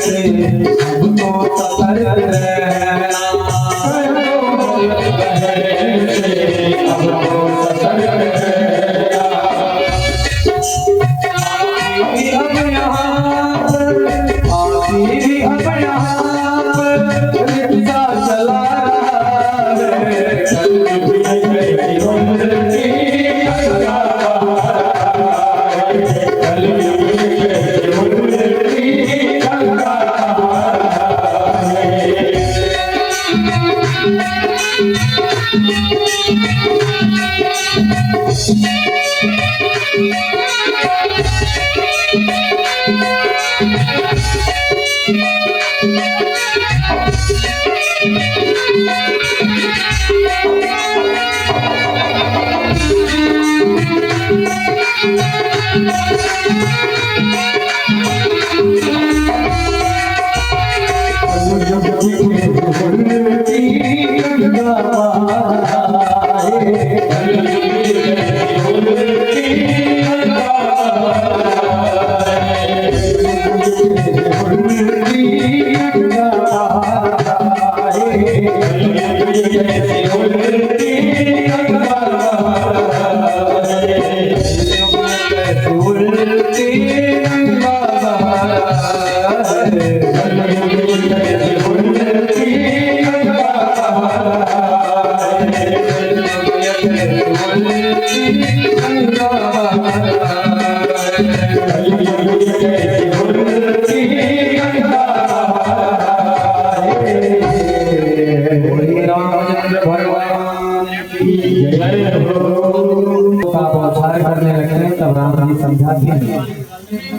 से अब तो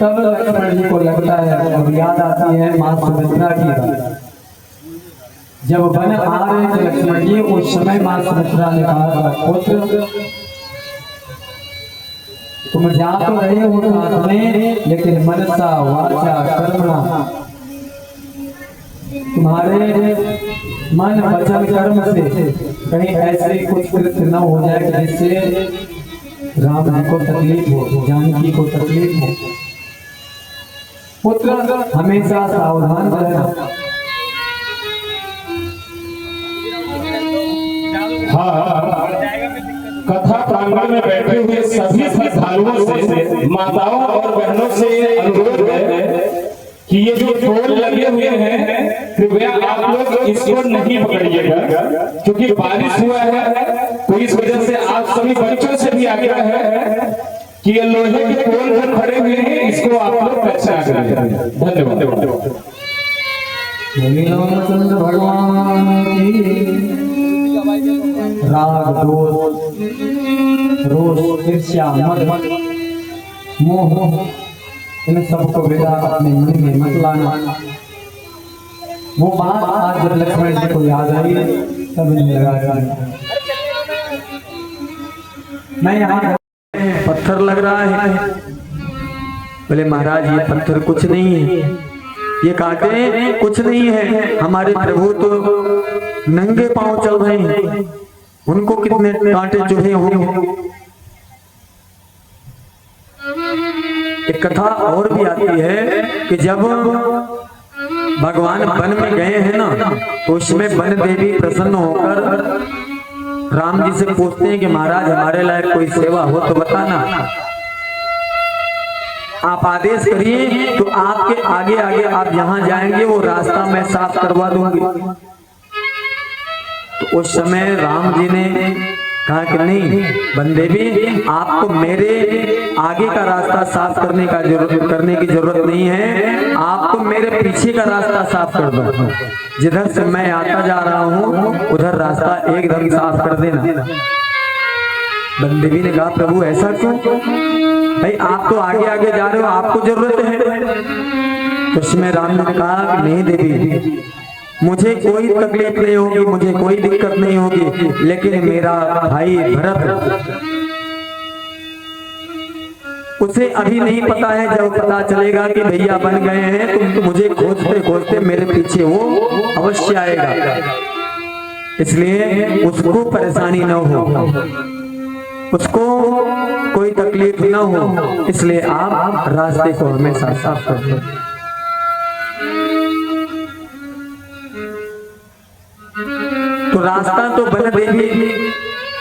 तब लक्ष्मण जी को लगता है और याद आती है मां सुमित्रा की बात। जब वन आ रहे थे लक्ष्मण जी, उस समय मां सुमित्रा ने कहा, पुत्र तुम जा तो रहे हो साथ में, लेकिन मनसा वाचा कर्मणा, तुम्हारे मन वचन कर्म से कहीं ऐसे कुछ कृत्य न हो जाए जिससे राम जी को तकलीफ हो, जानकी को तकलीफ हो। पुत्र हमेशा सावधान रहना। हाँ, कथा प्रांगण में बैठे हुए सभी श्रद्धालुओं से, माताओं और बहनों से अनुरोध है कि ये जो फूल लगे हुए हैं, कृपया आप लोग इसको नहीं पकड़िएगा, क्योंकि बारिश हुआ है तो इस वजह से आप सभी बच्चों से भी आग्रह है कि ये लोहे के पोल पर खड़े हुए हैं, इसको आप लोग रक्षा करें। धन्यवाद। रामचंद्र भगवान की राग रोष ईर्ष्या मद मोह इन सबको बेटा अपने मन में मत लाना। वो बात आज जब लक्ष्मण जी को याद आई तब इन्हें लगा मैं यहाँ पत्थर लग रहा है। बोले महाराज ये पत्थर कुछ नहीं है, ये कांटे कुछ नहीं है, हमारे प्रभु तो नंगे पांव चल रहे हैं, उनको कितने कांटे चुभे होंगे। एक कथा और भी आती है कि जब भगवान वन में गए हैं ना, तो उसमें वन देवी प्रसन्न होकर राम जी से पूछते हैं कि महाराज हमारे लायक कोई सेवा हो तो बताना, आप आदेश करिए तो आपके आगे आगे आप जहां जाएंगे वो रास्ता मैं साफ करवा दूंगी। तो उस समय राम जी ने कहा कि नहीं वन देवी, आपको मेरे आगे का रास्ता साफ करने की जरूरत नहीं है, आपको मेरे पीछे का रास्ता साफ कर दो, जिधर से मैं आता जा रहा हूँ उधर रास्ता एकदम साफ कर देना। वन देवी ने कहा प्रभु ऐसा क्यों, भाई आप तो आगे आगे जा रहे हो, आपको जरूरत है। तो उसमें राम ने कहा कि नहीं देवी, मुझे कोई तकलीफ नहीं होगी, मुझे कोई दिक्कत नहीं होगी, लेकिन मेरा भाई भरत, उसे अभी नहीं पता है, जब पता चलेगा कि भैया बन गए हैं तो मुझे खोजते खोजते मेरे पीछे वो अवश्य आएगा, इसलिए उसको परेशानी न हो, उसको कोई तकलीफ न हो, इसलिए आप रास्ते को हमेशा साफ कर दो। तो रास्ता तो वन देवी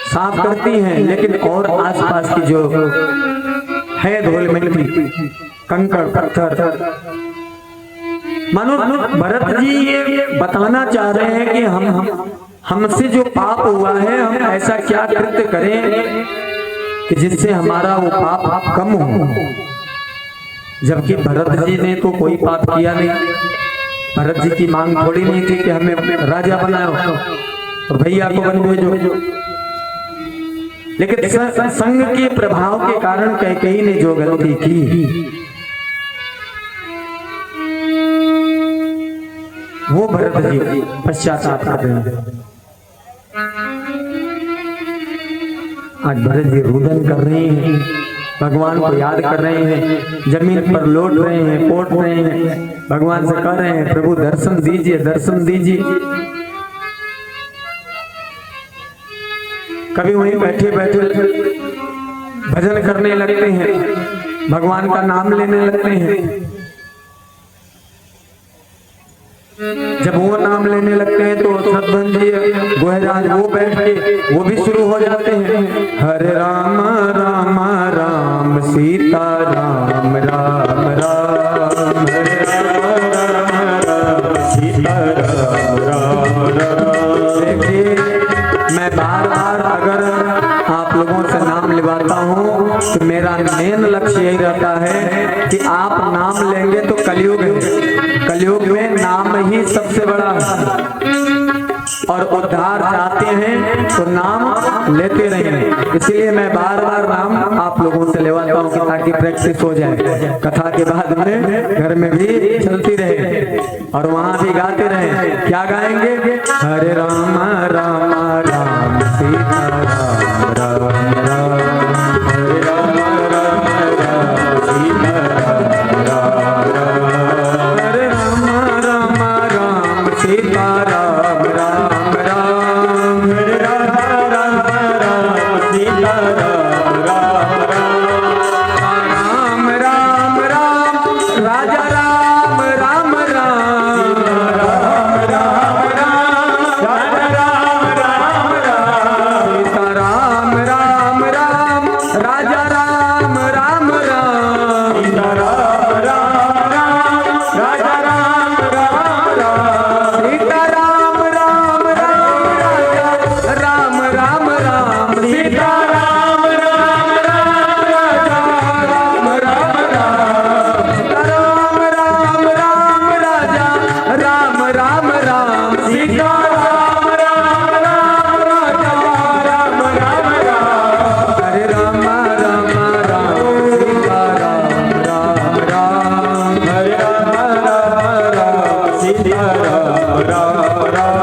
साफ करती हैं, लेकिन और आसपास की जो है धूल मिट्टी कंकड़ पत्थर, मानो भरत जी ये बताना चाह रहे हैं कि हमसे जो पाप हुआ है, हम ऐसा क्या कृत्य करें कि जिससे हमारा वो पाप कम हो। जबकि भरत जी ने तो कोई पाप किया नहीं, भरत जी की मांग थोड़ी नहीं थी कि हमें राजा बनाओ तो भैया को बन भेजो, लेकिन संग के प्रभाव के कारण कैकेयी ने जो गलती की वो भरत जी पश्चाताप कर रहे हैं। आज भरत जी रुदन कर रहे हैं, भगवान को याद कर रहे हैं, जमीन पर लौट रहे हैं, पोट रहे हैं, भगवान से कह रहे हैं प्रभु दर्शन दीजिए, दर्शन दीजिए। कभी वहीं बैठे बैठे भजन करने लगते हैं, भगवान का नाम लेने लगते हैं। जब वो नाम लेने लगते हैं तो सतबंध जी गोहराज वो बैठ के वो भी शुरू हो जाते हैं, हरे राम राम राम सीता राम राम राम, हरे राम राम राम सीता राम राम राम। देखिए मैं बार बार अगर आप लोगों से नाम लिवाता हूँ तो मेरा मेन लक्ष्य यही रहता है कि आप नाम लेंगे तो कलयुग है, कलयुग में नाम ही सबसे बड़ा है और उद्धार चाहते हैं तो नाम लेते रहें। इसलिए मैं बार बार नाम आप लोगों से लेवाता हूँ कि ताकि प्रैक्टिस हो जाए, कथा के बाद में घर में भी चलती रहे और वहां भी गाते रहे। क्या गाएंगे? हरे राम राम राम सीता राम राम राम, हरे राम राम राम सीता राम राम राम, हरे राम राम राम सीता राम राम राम, हरे राम राम राम सीता राम राम राम, राम राम राजा राम राम राम, राम राम राम राजा राम राम राम, सीता राम राम राम राजा राम राम राम, सीता राम राम राम राजा राम राम राम, सीता राम राम राम राजा राम राम राम, सीता राम राम राम राजा राम राम राम, सीता राम राम राम राजा राम राम राम, सीता राम राम राम राजा राम राम राम, हरे राम राम राम सीता राम राम राम, हरे राम राम राम सीता राम राम राम।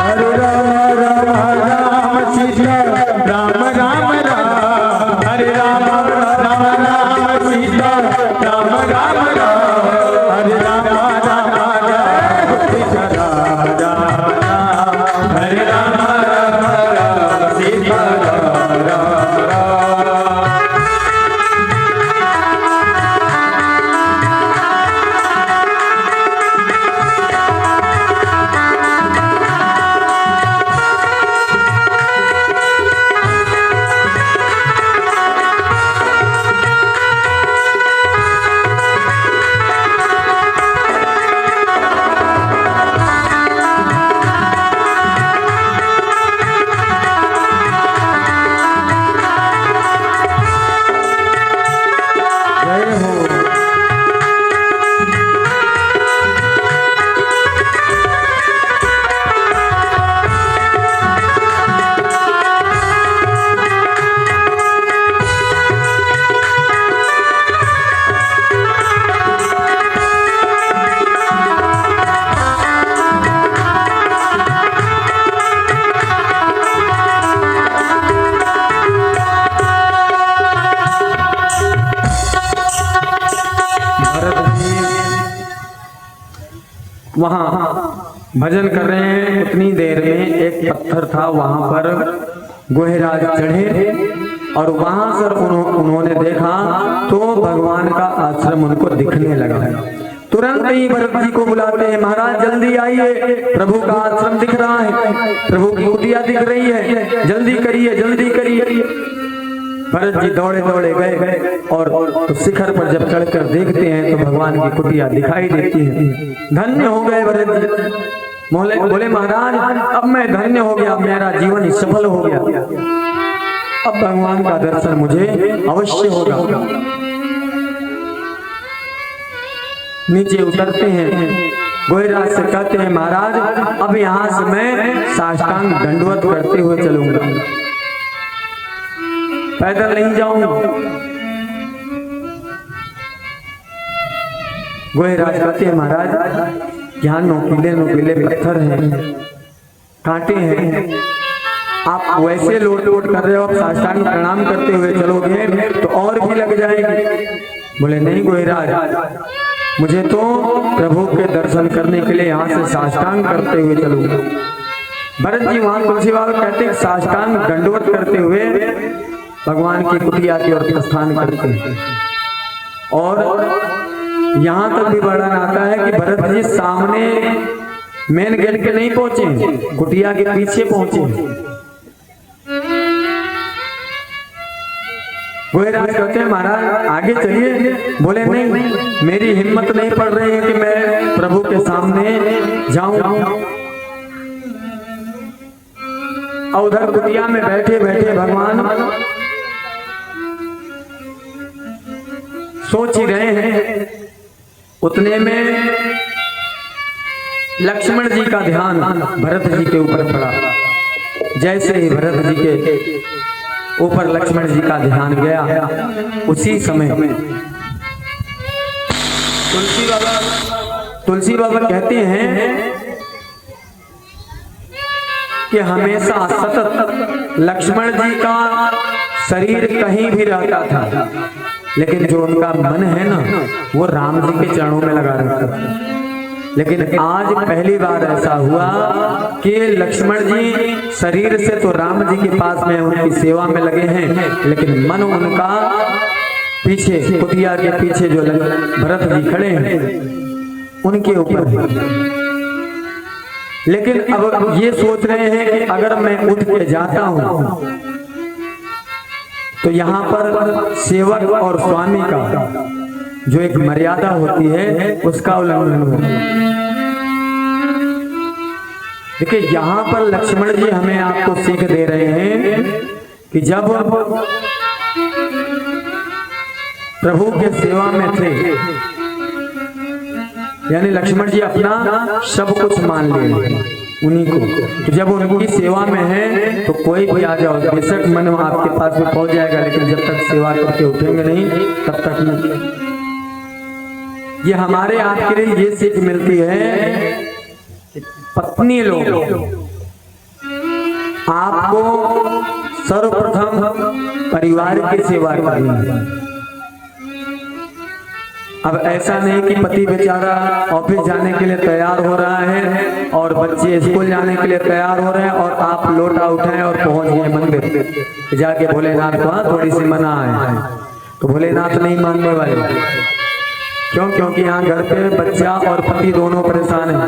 हरे राम राम राम सीता राम राम राम, हरे राम राम राम सीता राम राम राम, हरे राम राम राम सीता राम राम राम, हरे राम राम राम सीता राम राम राम। जय हो। भरत जी वहां भजन कर रहे हैं, उतनी देर में एक पत्थर था, वहां पर गोहराज चढ़े और वहां से उन्होंने देखा तो भगवान का आश्रम उनको दिखने लगा। तुरंत ही भरत जी को बुलाते हैं, महाराज जल्दी आइए, प्रभु का आश्रम दिख रहा है, प्रभु की कुटिया दिख रही है, जल्दी करिए जल्दी करिए। भरत जी दौड़े दौड़े गए और तो शिखर पर जब चढ़कर देखते हैं तो भगवान की कुटिया दिखाई देती है। धन्य हो गए भरत जी। बोले महाराज अब मैं धन्य हो गया, मेरा जीवन सफल हो गया, अब भगवान का दर्शन मुझे अवश्य होगा। नीचे उतरते हैं, गोयराज से कहते हैं महाराज अब यहाँ से मैं साष्टांग दंडवत करते हुए चलूंगा, पैदल नहीं जाऊंगा। गोयराज कहते हैं महाराज यहाँ नोकीले नोकीले पत्थर हैं, कांटे हैं, आप वैसे लोट लोट कर रहे हो, आप साष्टांग प्रणाम करते हुए चलोगे तो और भी लग जाएगी। बोले नहीं गोयराज, मुझे तो प्रभु के दर्शन करने के लिए यहाँ से साष्टांग करते हुए चलूंगा। भरत जी वहां तुलसी बाबा कहते हैं साष्टांग दंडवत करते हुए भगवान की कुटिया की ओर प्रस्थान करते हैं। और यहाँ तक भी वर्णन आता है कि भरत जी सामने मेन गेट के नहीं पहुंचे, कुटिया के पीछे पहुंचे। गोयराज कहते हैं महाराज आगे चलिए। बोले नहीं, मेरी हिम्मत नहीं पड़ रही है कि मैं प्रभु के सामने जाऊं। और उधर कुटिया में बैठे बैठे भगवान सोच ही रहे हैं। उतने में लक्ष्मण जी का ध्यान भरत जी के ऊपर पड़ा। जैसे ही भरत जी के ऊपर लक्ष्मण जी का ध्यान गया, उसी समय तुलसी बाबा कहते हैं कि हमेशा सतत लक्ष्मण जी का शरीर कहीं भी रहता था, लेकिन जो उनका मन है ना वो राम जी के चरणों में लगा रहता था। लेकिन आज पहली बार ऐसा हुआ कि लक्ष्मण जी शरीर से तो राम जी के पास में उनकी सेवा में लगे हैं, लेकिन मन उनका पीछे कुटिया के पीछे जो भरत जी खड़े हैं उनके ऊपर है। लेकिन अब ये सोच रहे हैं कि अगर मैं उठ के जाता हूं तो यहाँ पर सेवक और स्वामी का जो एक मर्यादा होती है उसका उल्लंघन होगा। देखिए यहाँ पर लक्ष्मण जी हमें आपको सीख दे रहे हैं कि जब प्रभु के सेवा में थे, यानी लक्ष्मण जी अपना सब कुछ मान लिए उन्हीं को, तो जब उनकी सेवा में है तो कोई भी आ जाओ, बेशक मन आपके पास में पहुंच जाएगा, लेकिन जब तक सेवा करके उठेंगे नहीं तब तक नहीं। ये हमारे आपके लिए ये सीख मिलती है कि पत्नी लोग आपको सर्वप्रथम परिवार की सेवा करनी है। अब ऐसा नहीं कि पति बेचारा ऑफिस जाने के लिए तैयार हो रहा है और बच्चे स्कूल जाने के लिए तैयार हो रहे हैं और आप लोटा उठाए और पहुंच गए मंदिर जाके भोलेनाथ को थोड़ी सी मना है, तो भोलेनाथ नहीं मानने वाले। क्यों? क्योंकि यहाँ घर पे बच्चा और पति दोनों परेशान है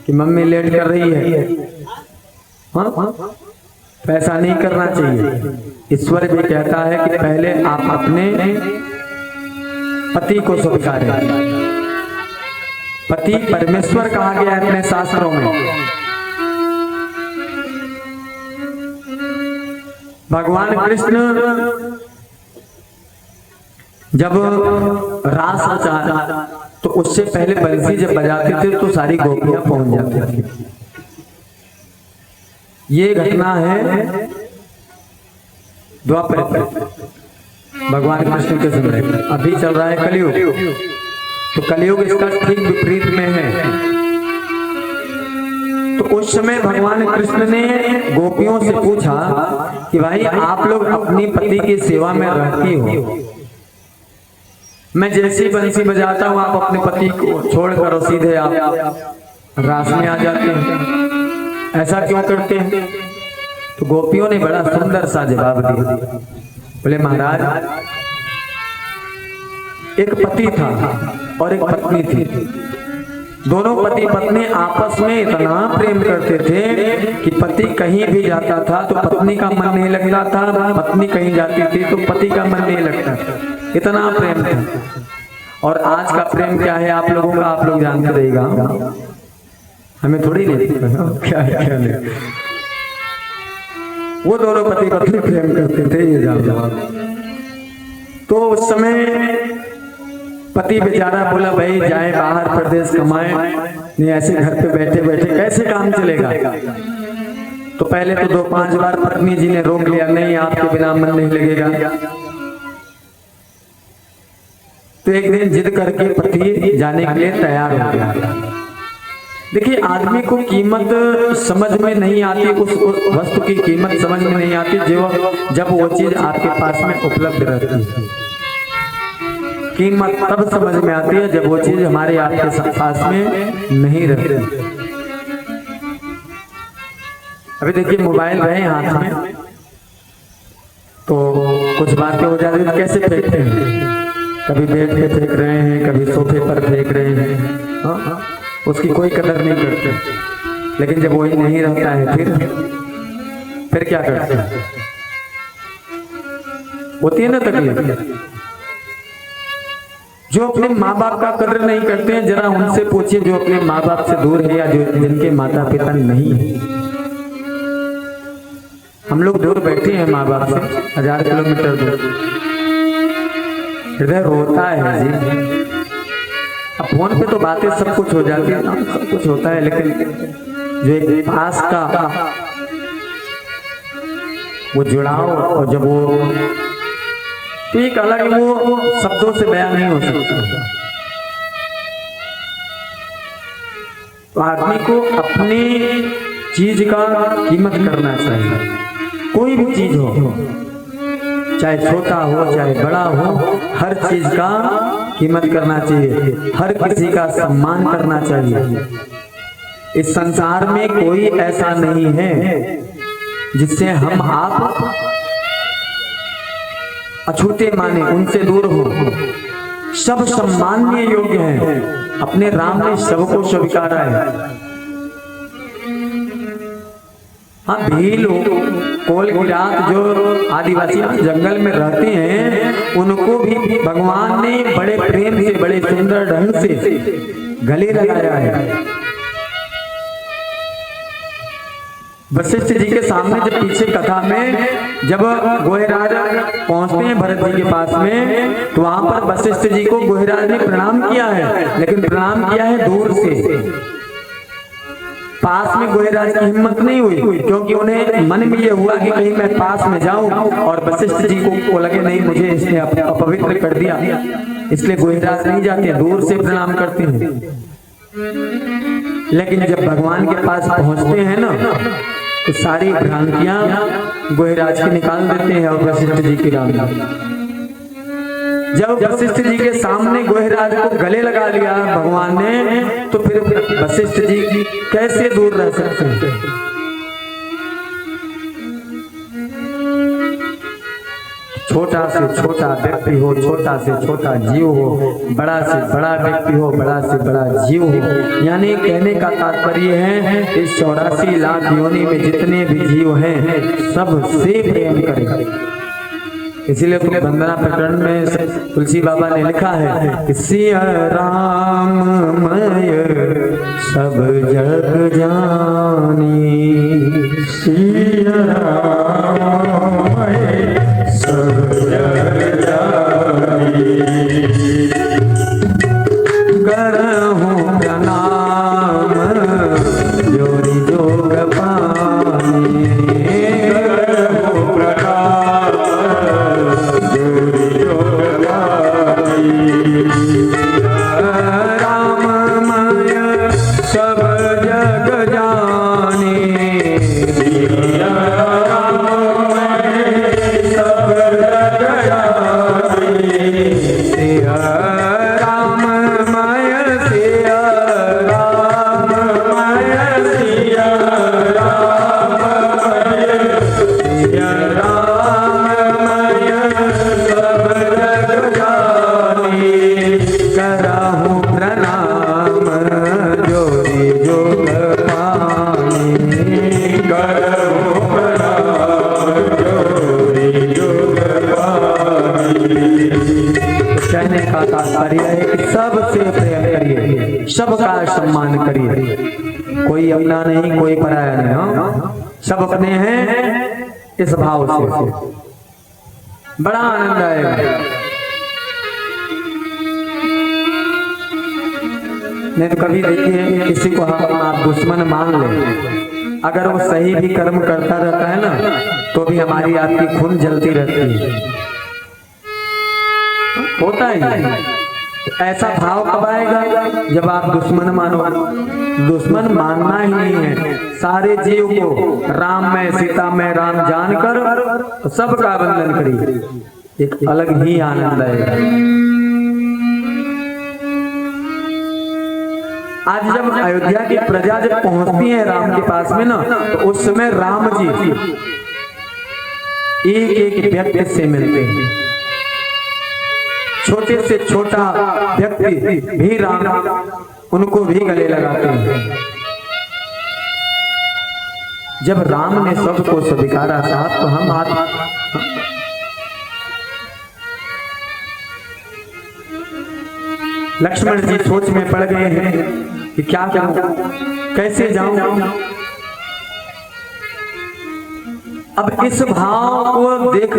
कि मम्मी लेट कर रही है। हाँ, ऐसा नहीं करना चाहिए। ईश्वर भी कहता है कि पहले आप अपने पति को स्वीकारें। पति परमेश्वर कहा गया है अपने शास्त्रों में। भगवान कृष्ण जब रास रचा तो उससे पहले बंसी जब बजाते थे तो सारी गोपियां पहुंच जाती थी। ये घटना है द्वापर भगवान कृष्ण के समय। अभी चल रहा है कलयुग, तो कलयुग इसका ठीक विपरीत में है। तो उस समय भगवान कृष्ण ने गोपियों से पूछा कि भाई आप लोग अपनी पति की सेवा में रहती हो, मैं जैसी बंसी बजाता हूँ आप अपने पति को छोड़कर सीधे आप रास में आ जाते हैं, ऐसा क्यों करते हैं? तो गोपियों ने बड़ा सुंदर सा जवाब दिया। बोले महाराज, एक पति था और एक पत्नी थी। दोनों पति पत्नी आपस में इतना प्रेम करते थे कि पति कहीं भी जाता था तो पत्नी का मन नहीं लगता था, पत्नी कहीं जाती थी तो पति का मन नहीं लगता था, इतना प्रेम था। और आज का प्रेम क्या है आप लोगों का, आप लोग जानते रहेगा, हमें थोड़ी नहीं क्या है क्या नहीं। वो दोनों पति पत्नी प्रेम करते थे, ये जान। तो उस समय पति बेचारा बोला भाई जाए बाहर प्रदेश कमाए, नहीं ऐसे घर पे बैठे बैठे कैसे काम चलेगा। तो पहले तो 2-5 बार पत्नी जी ने रोक लिया, नहीं आपके बिना मन नहीं लगेगा। तो एक दिन जिद करके पति जाने के लिए तैयार हो गया। देखिए आदमी को कीमत समझ में नहीं आती, उस वस्तु की कीमत समझ में नहीं आती जब वो चीज आपके पास में उपलब्ध रहती है। कीमत तब समझ में आती है जब वो चीज हमारे आपके पास में नहीं रहती। अभी देखिए मोबाइल रहे हाथ में तो कुछ बातें हो जाती है, कैसे फेंकते हैं, कभी बेड पे फेंक रहे हैं, कभी सोफे पर फेंक रहे हैं, हाँ? उसकी कोई कदर नहीं करते। लेकिन जब वही नहीं रहता है फिर क्या करते हैं, होती है ना तकलीफ। जो अपने माँ बाप का कदर नहीं करते हैं जरा उनसे पूछिए जो अपने माँ बाप से दूर है या जो जिनके माता पिता नहीं है। हम लोग दूर बैठे हैं माँ बाप से 1000 किलोमीटर दूर, हृदय रोता है जी। अब फोन पे तो बातें सब कुछ हो जाती है, सब कुछ होता है, लेकिन जो एक पास का वो जुड़ाव और जब वो तो एक अलग वो शब्दों से बयान नहीं हो सकता। तो आदमी को अपनी चीज का कीमत करना चाहिए, कोई भी चीज हो, चाहे छोटा हो चाहे बड़ा हो, हर चीज का कीमत करना चाहिए, हर किसी का सम्मान करना चाहिए। इस संसार में कोई ऐसा नहीं है जिससे हम आप अछूते माने, उनसे दूर हो। सब सम्माननीय योग्य हैं, अपने राम ने सबको स्वीकारा है। हाँ भील कोल किरात जो आदिवासी जंगल में रहते हैं उनको भी भगवान ने बड़े प्रेम से बड़े सुंदर ढंग से गले लगाया है। वशिष्ठ जी के सामने जब पीछे कथा में जब गोहिराज पहुंचते हैं भरत जी के पास में तो वहां पर वशिष्ठ जी को गोहिराज ने प्रणाम किया है, लेकिन प्रणाम किया है दूर से। पास में गोहिराज की हिम्मत नहीं हुई क्योंकि उन्हें मन में ये हुआ कि कहीं मैं पास में जाऊं और वशिष्ठ जी को लगे नहीं मुझे इसने अपवित्र कर दिया, इसलिए गोहिराज नहीं जाते, दूर से प्रणाम करते हैं। लेकिन जब भगवान के पास पहुंचते हैं ना तो सारी भ्रांतियां गोहिराज के निकाल देते हैं और वशिष्ठ जी की राम। जब वशिष्ठ जी के सामने गोहिराज को गले लगा लिया भगवान ने तो फिर वशिष्ठ जी कैसे दूर रह सकते हैं। छोटा से छोटा व्यक्ति हो, छोटा से छोटा जीव हो, बड़ा से बड़ा व्यक्ति हो, बड़ा से बड़ा जीव हो, यानी कहने का तात्पर्य है इस 84 लाख योनि में जितने भी जीव हैं सबसे प्रेम करें। इसीलिए तो वंदना प्रकरण में तुलसी बाबा ने लिखा है कि सिया राममय सब जग जानी, सिया राममय सब जग जानी, करहूं प्रणाम जोरी जोग पानी, करहूं प्रणाम जोरी जोग पानी, राममय सब जग जानी, सिया सबका सम्मान करिए, कोई अपना नहीं कोई पराया नहीं, हाँ सब अपने हैं, इस भाव से बड़ा आनंद आएगा। नहीं तो कभी देखिए किसी को हम आप दुश्मन मान ले, अगर वो सही भी कर्म करता रहता है ना तो भी हमारी आपकी खून जलती रहती है, होता है। ऐसा भाव कब आएगा जब आप दुश्मन मानो। दुश्मन मानना ही नहीं है, सारे जीव को राम में सीता में राम जानकर सबका वंदन करिए, एक अलग ही आनंद आएगा। आज जब अयोध्या की प्रजा जब पहुंचती है राम के पास में ना, तो उस समय राम जी एक एक व्यक्ति से मिलते हैं, छोटे से छोटा व्यक्ति भी राम उनको भी गले लगाते हैं। जब राम ने सबको स्वीकारा था तो हम लक्ष्मण जी सोच में पड़ गए हैं कि क्या करूं, कैसे जाऊं। अब इस भाव को देख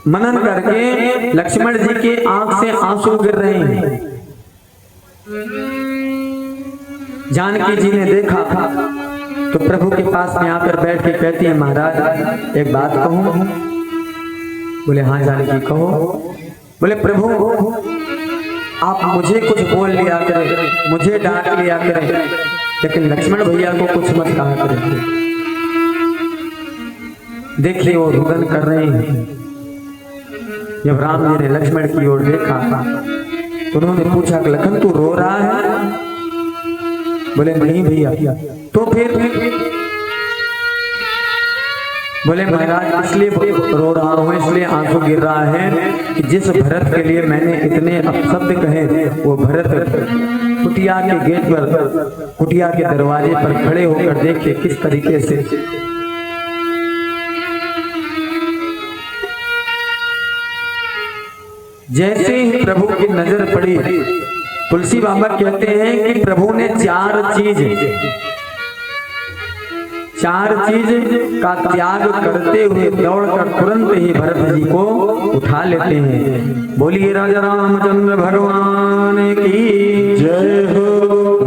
मनन करके लक्ष्मण जी के आंख से आंसू गिर रहे हैं। जानकी जी ने देखा तो प्रभु के पास में आकर बैठ के कहती है, महाराज एक बात कहूं। बोले हाँ जानकी कहो। बोले प्रभु आप मुझे कुछ बोल लिया करें, मुझे डांट लिया करें, लेकिन लक्ष्मण भैया को कुछ मत कहा करें। देखिए वो रुदन कर रहे हैं। जब राम जी ने लक्ष्मण की ओर देखा तो उन्होंने पूछा कि लखन तू रो रहा है? बोले नहीं भैया। तो फिर बोले महाराज इसलिए रो रहा हूं, इसलिए आंसू गिर रहा है कि जिस भरत के लिए मैंने इतने अपशब्द कहे, वो भरत कुटिया के गेट पर, कुटिया के दरवाजे पर खड़े होकर देखे किस तरीके से जैसे ही प्रभु की नजर पड़ी। तुलसी बाबा कहते हैं कि प्रभु ने चार चीज का त्याग करते हुए दौड़कर तुरंत ही भरत जी को उठा लेते हैं। बोलिए राजा रामचंद्र भगवान की जय हो।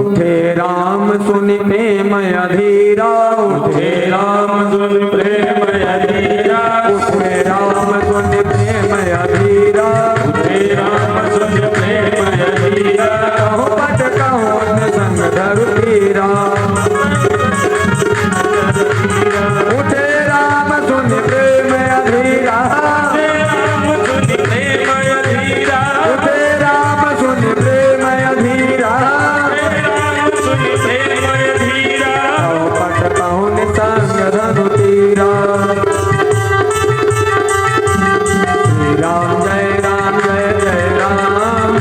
उठे राम सुनि प्रेम अधीरा, उठे राम सुनि प्रेम अधीरा, उठे राम सुनि प्रेम अधीरा, उठे राम सुनि प्रेम अधीरा, कहो पट कहो संग धरु तीरा, उठे राम सुनि प्रेम अधीरा, उठे राम सुनि प्रेम अधीरा, कहो पट कहो संग धरु तीरा। राम जय राम जय जय राम,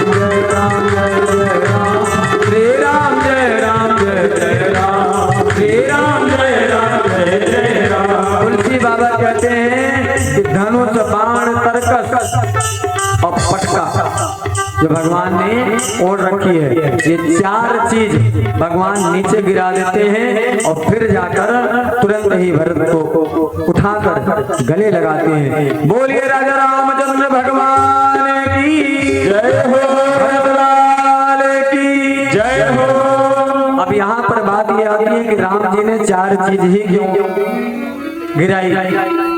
जय राम जय जय राम, श्री राम जय राम जय जय राम, श्री राम जय राम जय जय राम। तुलसी बाबा कहते हैं कि धनुष बाण तरकस और पटका जो भगवान ने ओढ़ रखी है, ये चार चीज भगवान नीचे गिरा देते हैं और फिर जाकर तुरंत ही भरत को उठाकर गले लगाते हैं। बोलिए राजा रामचंद्र भगवान की जय हो, भरतलाल की जय हो। अब यहाँ पर बात ये आती है कि राम जी ने चार चीज ही क्यों गिराई?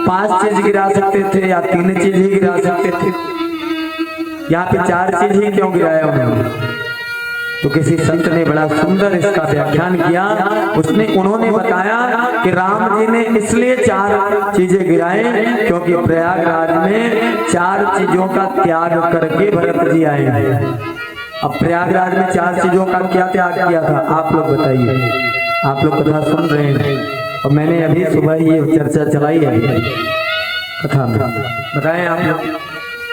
5 चीज गिरा सकते थे या 3 चीज ही गिरा सकते थे, यहाँ पे 4 चीज ही क्यों गिराया उन्होंने? तो किसी संत ने बड़ा सुंदर इसका व्याख्यान किया। उन्होंने बताया कि राम जी ने इसलिए 4 चीजें गिराए क्योंकि प्रयागराज में 4 चीजों का त्याग करके भरत जी आए हैं। अब प्रयागराज में 4 चीजों का क्या त्याग किया था आप लोग बताइए, आप लोग कथा सुन रहे हैं और मैंने अभी सुबह ये चर्चा चलाई है कथा में, बताएं आप लोग।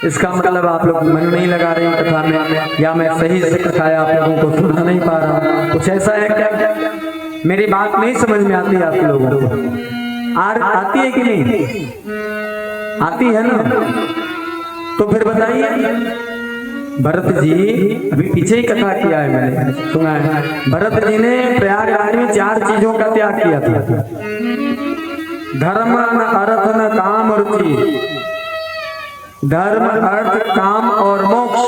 इसका मतलब आप लोग मन नहीं लगा रहे हैं कथा में, या मैं सही से कथाएं आप लोगों को सुना नहीं पा रहा हूँ, कुछ ऐसा है क्या? मेरी बात नहीं समझ में आती आप लोगों को? आती है कि नहीं आती है ना? तो फिर बताइए भरत जी, अभी पीछे ही कथा किया है मैंने सुना है, भरत जी ने प्रयागराज में 4 चीजों का त्याग किया था। धर्म अर्थ न काम रुचि, धर्म अर्थ काम और मोक्ष।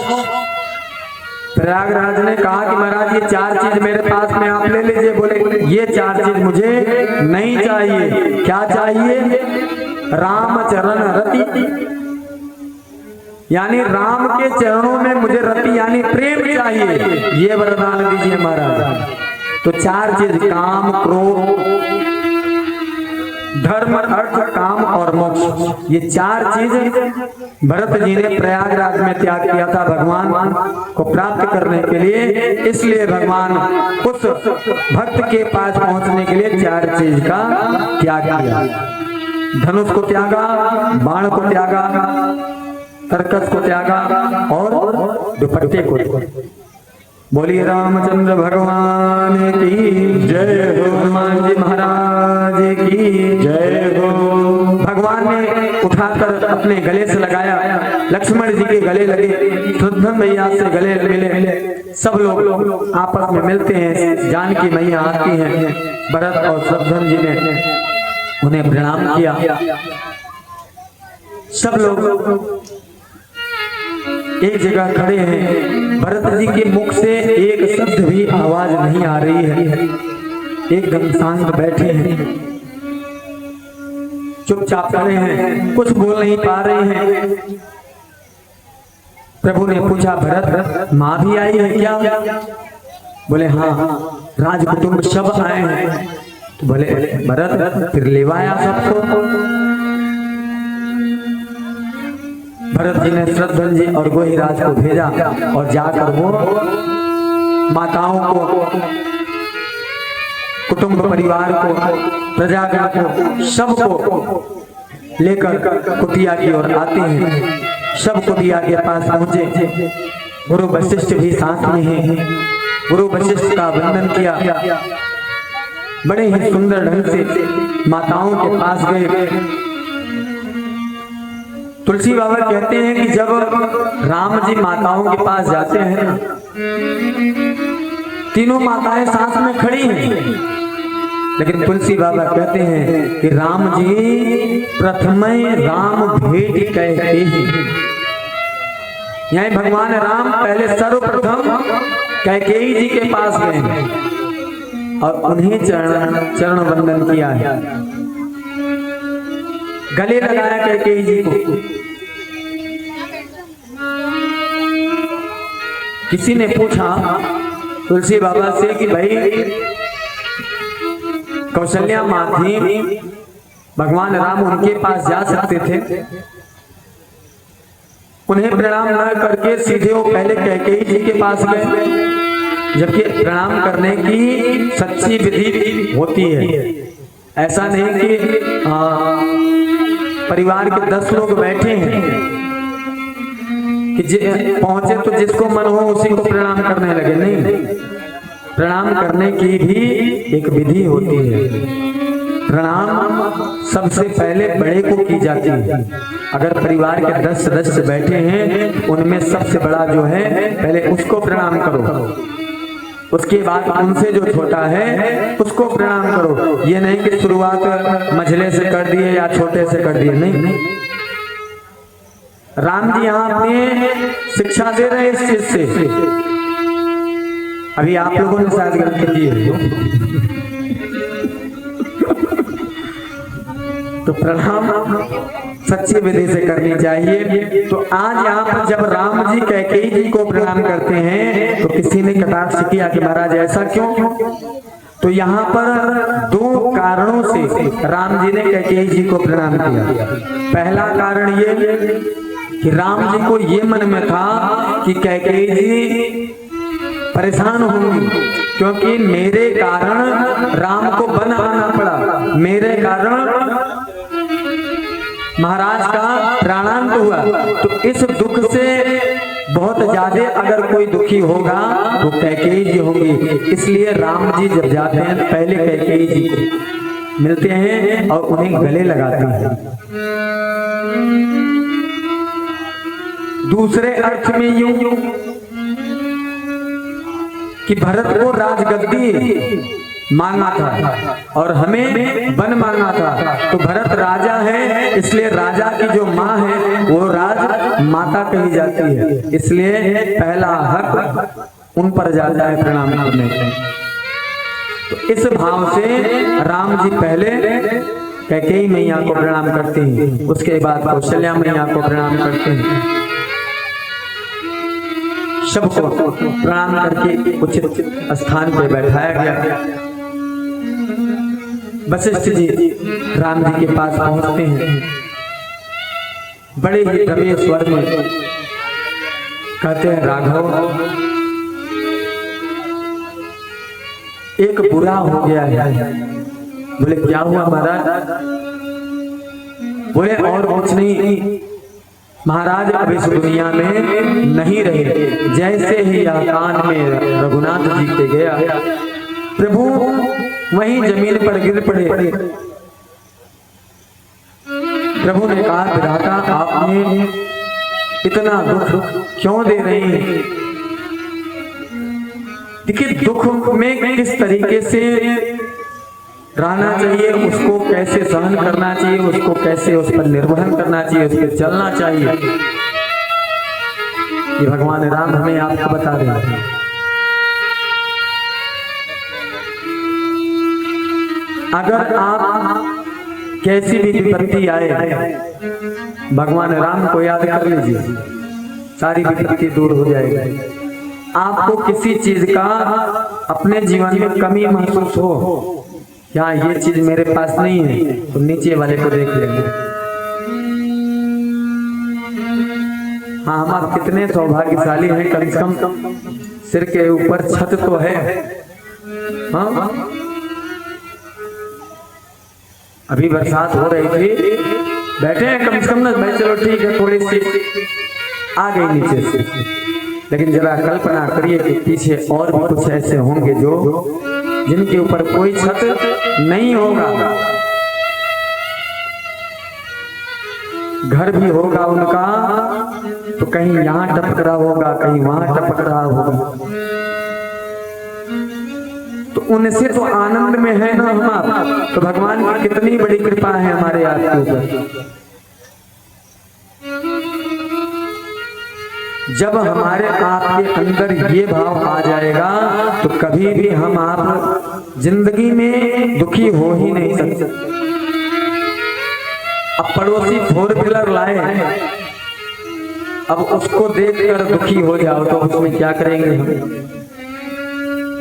प्रयागराज ने कहा कि महाराज ये 4 चीज मेरे पास में आप ले लीजिए। बोले ये 4 चीज मुझे नहीं चाहिए। क्या चाहिए? राम चरण रति, यानी राम के चरणों में मुझे रति यानी प्रेम चाहिए। ये वरदान दीजिए महाराज। तो 4 चीज, काम, क्रोध, धर्म, अर्थ, काम और मोक्ष, ये 4 चीज भरत जी ने प्रयागराज में त्याग किया था भगवान को प्राप्त करने के लिए। इसलिए भगवान उस भक्त के पास पहुंचने के लिए 4 चीज का त्याग किया। धनुष को त्यागा, बाण को त्यागा, तरकस को त्यागा और दुपट्टे को। बोलिए रामचंद्र भगवान की जय हो, हनुमान जी महाराज की जय हो। भगवान ने उठाकर अपने गले से लगाया, लक्ष्मण जी के गले लगे, शत्रुघ्न मैया से गले मिले। सब लोग आपस में मिलते हैं, जानकी मैया आती हैं। भरत और शत्रुघ्न जी ने उन्हें प्रणाम किया। सब लोग एक जगह खड़े हैं। भरत जी के मुख से एक शब्द भी आवाज नहीं आ रही है, एकदम शांत बैठे हैं, चुपचाप खड़े हैं, कुछ बोल नहीं पा रहे हैं। प्रभु ने पूछा, भरत माँ भी आई है क्या? बोले हाँ, राजकुटुंब सब आए हैं। तो बोले भरत फिर लेवाया सबको। भरत जी ने शत्रुघ्न जी और गोहिराज को भेजा और जाकर वो माताओं को, कुटुंब परिवार को, प्रजागण को, सबको लेकर कुटिया की ओर आते हैं। सब कुटिया के पास पहुंचे। गुरु वशिष्ठ भी साथ में हैं। गुरु वशिष्ठ का वंदन किया। बड़े ही सुंदर ढंग से माताओं के पास गए। तुलसी बाबा कहते हैं कि जब राम जी माताओं के पास जाते हैं ना, तीनों माताएं साथ में खड़ी हैं, लेकिन तुलसी बाबा कहते हैं कि राम जी प्रथम राम भेंट कहते हैं। यही भगवान राम पहले सर्वप्रथम कैकेयी जी के पास गए और उन्हें चरण वंदन किया है, गले लगाया कैकेयी जी को। किसी ने पूछा तुलसी बाबा से कि भाई कौशल्या माँ थी, भगवान राम उनके पास जा सकते थे, उन्हें प्रणाम न करके सीधे वो पहले कैकेयी जी के पास गए, जबकि प्रणाम करने की सच्ची विधि होती है। ऐसा नहीं कि परिवार के 10 लोग बैठे हैं कि पहुंचे तो जिसको मन हो उसी को प्रणाम करने लगे, नहीं। प्रणाम करने की भी एक विधि होती है। प्रणाम सबसे पहले बड़े को की जाती है। अगर परिवार के 10 सदस्य बैठे हैं, उनमें सबसे बड़ा जो है पहले उसको प्रणाम करो, उसके बाद उनसे जो छोटा है उसको प्रणाम करो। ये नहीं कि शुरुआत मझले से कर दिए या छोटे से कर दिए, नहीं। राम जी यहाँ अपने शिक्षा दे रहे हैं इस चीज से। अभी आप लोगों ने शायद गलती की है, तो प्रणाम सच्ची विधि से करनी चाहिए। तो आज यहाँ पर जब राम जी कैकेयी जी को प्रणाम करते हैं तो किसी ने कटाक्ष किया कि महाराज ऐसा क्यों? तो यहाँ पर 2 कारणों से राम जी ने कैकेयी जी को प्रणाम किया। पहला कारण ये कि राम जी को ये मन में था कि कैकेयी जी परेशान होंगी, क्योंकि मेरे कारण राम को वन आना पड़ा, मेरे कारण महाराज का प्राणांत हुआ। तो इस दुख से बहुत ज्यादा अगर कोई दुखी होगा तो कैकेयी जी होंगी। इसलिए राम जी जब जाते हैं पहले कैकेयी जी को मिलते हैं और उन्हें गले लगाते हैं। दूसरे अर्थ में यूं कि भरत को राजगद्दी मांगा था और हमें वन मांगा था। तो भरत राजा है, इसलिए राजा की जो माँ है वो राज माता कही जाती है, इसलिए पहला हक उन पर जाता है प्रणाम करने का। तो इस भाव से राम जी पहले कैकेयी मैया को प्रणाम करते हैं, उसके बाद कौशल्या मैया को प्रणाम करते हैं। सबको प्रणाम करके उचित स्थान पर बैठाया गया। वशिष्ठ जी राम जी के पास पहुंचते हैं, बड़े ही दबे स्वर में कहते हैं, राघव एक बुरा हो गया है। बोले क्या हुआ महाराज? बोले और कुछ नहीं महाराज, अब इस दुनिया में नहीं रहे। जैसे ही यह कान में रघुनाथ जी के गया, प्रभु वहीं जमीन पर गिर पड़े। प्रभु ने कहा, विधाता आपने इतना दुख क्यों दे रहे हैं? देखिए दुख में किस तरीके से रहना चाहिए, उसको कैसे सहन करना चाहिए, उसको कैसे उस पर निर्वहन करना चाहिए, उस पर चलना चाहिए, ये भगवान राम हमें आपको बता रहे हैं। अगर आप कैसी भी विपत्ति आए, भगवान राम को याद कर लीजिए, सारी विपत्ति दूर हो जाएगी। आपको किसी चीज का अपने जीवन में कमी महसूस हो, क्या ये चीज मेरे पास नहीं है, तो नीचे वाले को देख लेंगे। हाँ, हम आप कितने सौभाग्यशाली हैं, कम से कम सिर के ऊपर छत तो है। हाँ, अभी बरसात हो रही थी, बैठे हैं कम से कम ना भाई, चलो ठीक है, थोड़ी सी आ गई नीचे से, लेकिन जरा कल्पना करिए कि पीछे और भी कुछ ऐसे होंगे जो जिनके ऊपर कोई छत नहीं होगा, घर भी होगा उनका तो कहीं यहाँ टपक रहा होगा, कहीं वहां टपक रहा होगा, तो उनसे तो आनंद में है ना हम आप। तो भगवान की कितनी बड़ी कृपा है हमारे आपके ऊपर। जब हमारे आपके अंदर ये भाव आ जाएगा तो कभी भी हम आप जिंदगी में दुखी हो ही नहीं सकते। अब पड़ोसी 4 व्हीलर लाए, अब उसको देखकर दुखी हो जाओ तो उसमें क्या करेंगे हम?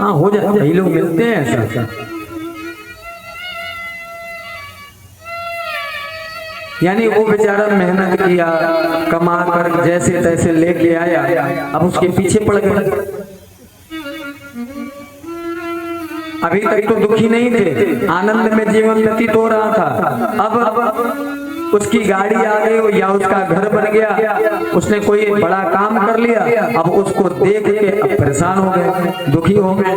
हाँ, हो जाता है, लोग मिलते हैं ऐसा। यानी वो बेचारा मेहनत किया, कमा कर जैसे तैसे लेके आया, अब उसके पीछे पड़ गए। अभी तक तो दुखी नहीं थे, आनंद में जीवन व्यतीत हो रहा था। अब उसकी गाड़ी आ गई या उसका घर बन गया, उसने कोई बड़ा काम कर लिया, अब उसको देख के अब परेशान हो गए, दुखी हो गए।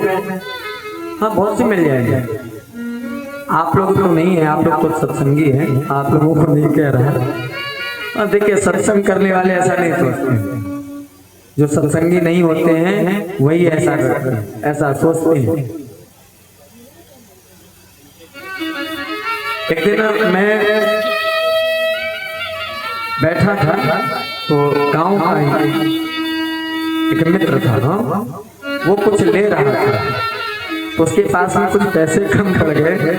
हाँ, बहुत से मिल जाएंगे। आप लोग तो नहीं है, आप लोग तो सत्संगी हैं, आप लोगों को नहीं कह रहा है। देखिए, सत्संग करने वाले ऐसा नहीं सोचते, जो सत्संगी नहीं होते हैं वही ऐसा करते हैं, ऐसा सोचते हैं। एक दिन मैं बैठा था तो गांव का एक मित्र था, वो कुछ ले रहा था, तो उसके पास में कुछ पैसे कम पड़ गए,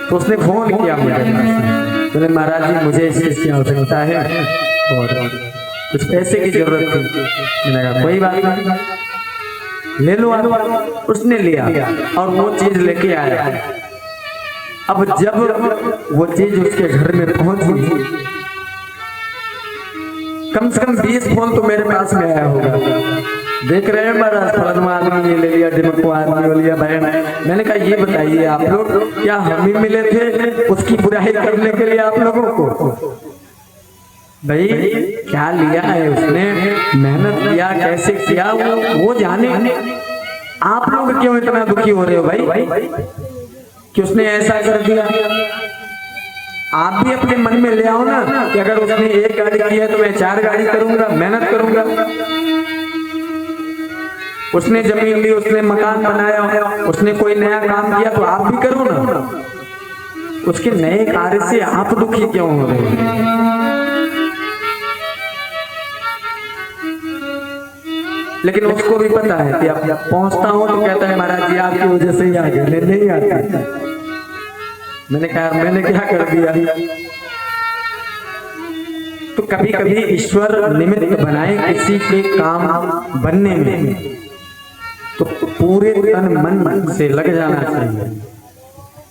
तो उसने फोन किया मुझे, बोले महाराज जी मुझे इस चीज की आवश्यकता है और कुछ पैसे की जरूरत थी। मैंने कहा कोई बात नहीं, ले लो आप। उसने लिया और वो चीज लेके आया। अब जब वो चीज उसके घर में पहुंची, कम से कम 20 फोन तो मेरे पास में आया होगा, देख रहे हैं महाराज फलाना आदमी ये ले लिया, डिमको आदमी ले लिया बहन। मैंने कहा ये बताइए आप लोग, क्या हम ही मिले थे उसकी बुराई करने के लिए आप लोगों को? भाई क्या लिया है उसने, मेहनत किया, कैसे किया वो जाने। आप लोग क्यों इतना दुखी हो रहे हो भाई कि उसने ऐसा कर दिया? आप भी अपने मन में ले आओ ना कि अगर उसने एक गाड़ी की है तो मैं 4 गाड़ी करूंगा, मेहनत करूंगा। उसने जमीन ली, उसने मकान बनाया, उसने कोई नया काम किया तो आप भी करो ना। उसके नए कार्य से आप दुखी क्यों हो रहे हैं? लेकिन उसको भी पता है कि अब पहुंचता हूं तो कहता है महाराज जी आपकी वजह से ही आ गए, नहीं आता। मैंने कहा मैंने क्या कर दिया? तो कभी कभी ईश्वर निमित्त बनाए किसी के काम बनने में तो पूरे तन मन से लग जाना चाहिए।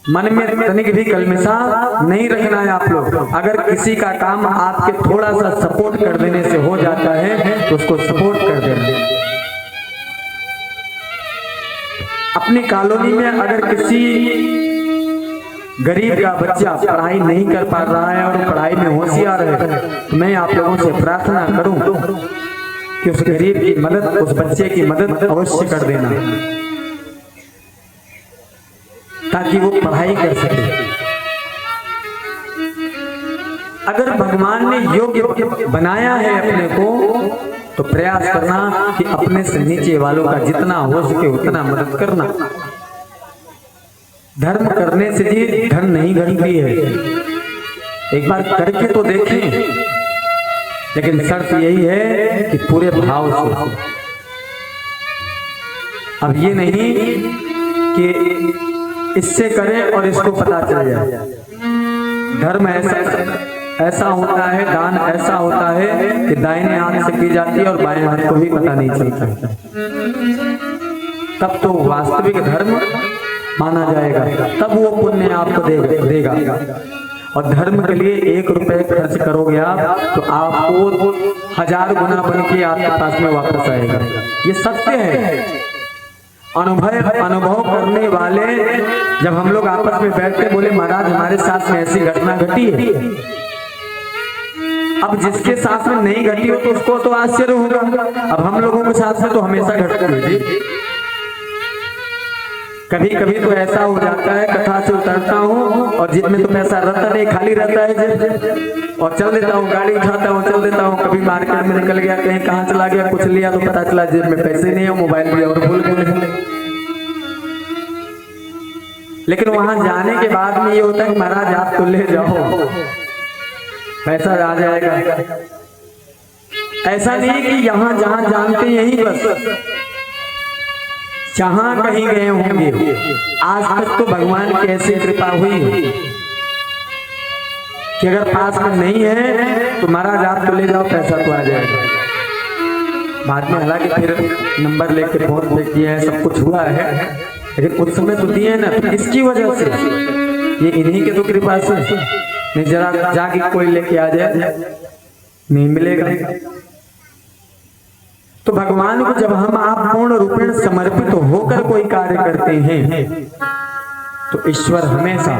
मन में तनिक भी कलमिशा नहीं रखना है आप लोग। अगर किसी का काम आपके थोड़ा सा सपोर्ट कर देने से हो जाता है तो उसको सपोर्ट कर देना। अपनी कॉलोनी में अगर किसी गरीब का बच्चा पढ़ाई नहीं कर पा रहा है और पढ़ाई में होशियार है तो मैं आप लोगों से प्रार्थना करूं कि उस गरीब की मदद, उस बच्चे की मदद अवश्य कर देना ताकि वो पढ़ाई कर सके। अगर भगवान ने योग्य बनाया है अपने को तो प्रयास करना कि अपने से नीचे वालों का जितना हो सके उतना मदद करना। धर्म करने से जी धन नहीं घटती है, एक बार करके तो देखें, लेकिन शर्त यही है कि पूरे भाव से। अब ये नहीं कि इससे करें और इसको पता चल जाए। धर्म ऐसा होता है, दान ऐसा होता है कि दाहिने हाथ से की जाती है और बाएं हाथ को भी पता नहीं चलता। तब तो वास्तविक धर्म माना जाएगा, तब वो पुण्य आपको देगा। और धर्म के लिए 1 रुपए खर्च करोगे आप तो आपको 1000 गुना बन के आपके पास में वापस आएगा। ये सत्य है। अनुभव करने वाले जब हम लोग आपस में बैठते बोले महाराज हमारे साथ में ऐसी घटना घटी है। अब जिसके साथ में नहीं घटी हो तो उसको तो आश्चर्य होगा, अब हम लोगों के साथ में तो हमेशा घटती है। कभी कभी तो ऐसा हो जाता है कथा से उतरता हूँ और जेब में तो पैसा रहता नहीं, खाली रहता है और चल देता हूँ, गाड़ी उठाता हूँ चल देता हूँ। कभी मार्केट में निकल गया, कहीं कहाँ चला गया, कुछ लिया तो पता चला जेब में पैसे नहीं है, मोबाइल भी और भूल गए। लेकिन वहां जाने के बाद में ये होता है कि महाराज आप तो ले जाओ, पैसा आ जाएगा। ऐसा नहीं कि यहाँ जहां जानते यहीं बस, जहां कहीं गए होंगे। आज तक तो भगवान की ऐसी कृपा हुई कि अगर पास में नहीं है तो महाराज आप तो ले जाओ, पैसा तो आ जाएगा। बाद में हालांकि फिर नंबर लेके फोन पे किया है, सब कुछ हुआ है, लेकिन उस समय तो दिए ना। तो किसकी वजह से? ये इन्हीं के तो कृपा से। नहीं जरा जाके कोई लेके आ जाए नहीं मिलेगा। तो भगवान को जब हम आप पूर्ण रूपेण समर्पित होकर कोई कार्य करते हैं तो ईश्वर हमेशा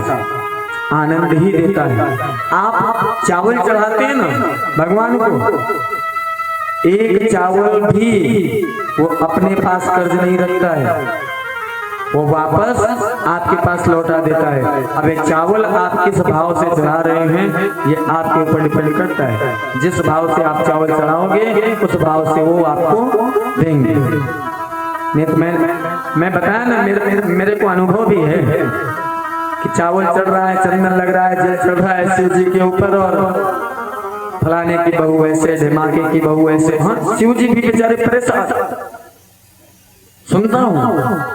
आनंद ही देता है। आप चावल चढ़ाते हैं ना भगवान को, एक चावल भी वो अपने पास कर्ज नहीं रखता है, वो वापस आपके पास लौटा देता है। अब एक चावल आप किस भाव से चढ़ा रहे हैं ये आपके ऊपर डिपेंड करता है। जिस भाव से आप चावल चढ़ाओगे उस भाव से वो आपको देंगे। नहीं तो मैं बताया ना, मेरे को अनुभव भी है कि चावल चढ़ रहा है, चंदन लग रहा है, जल चढ़ रहा है शिव जी के ऊपर और फलाने की बहू ऐसे, ढमाके की बहू ऐसे। हाँ, शिव जी भी बेचारे परेशान, सुनता हूँ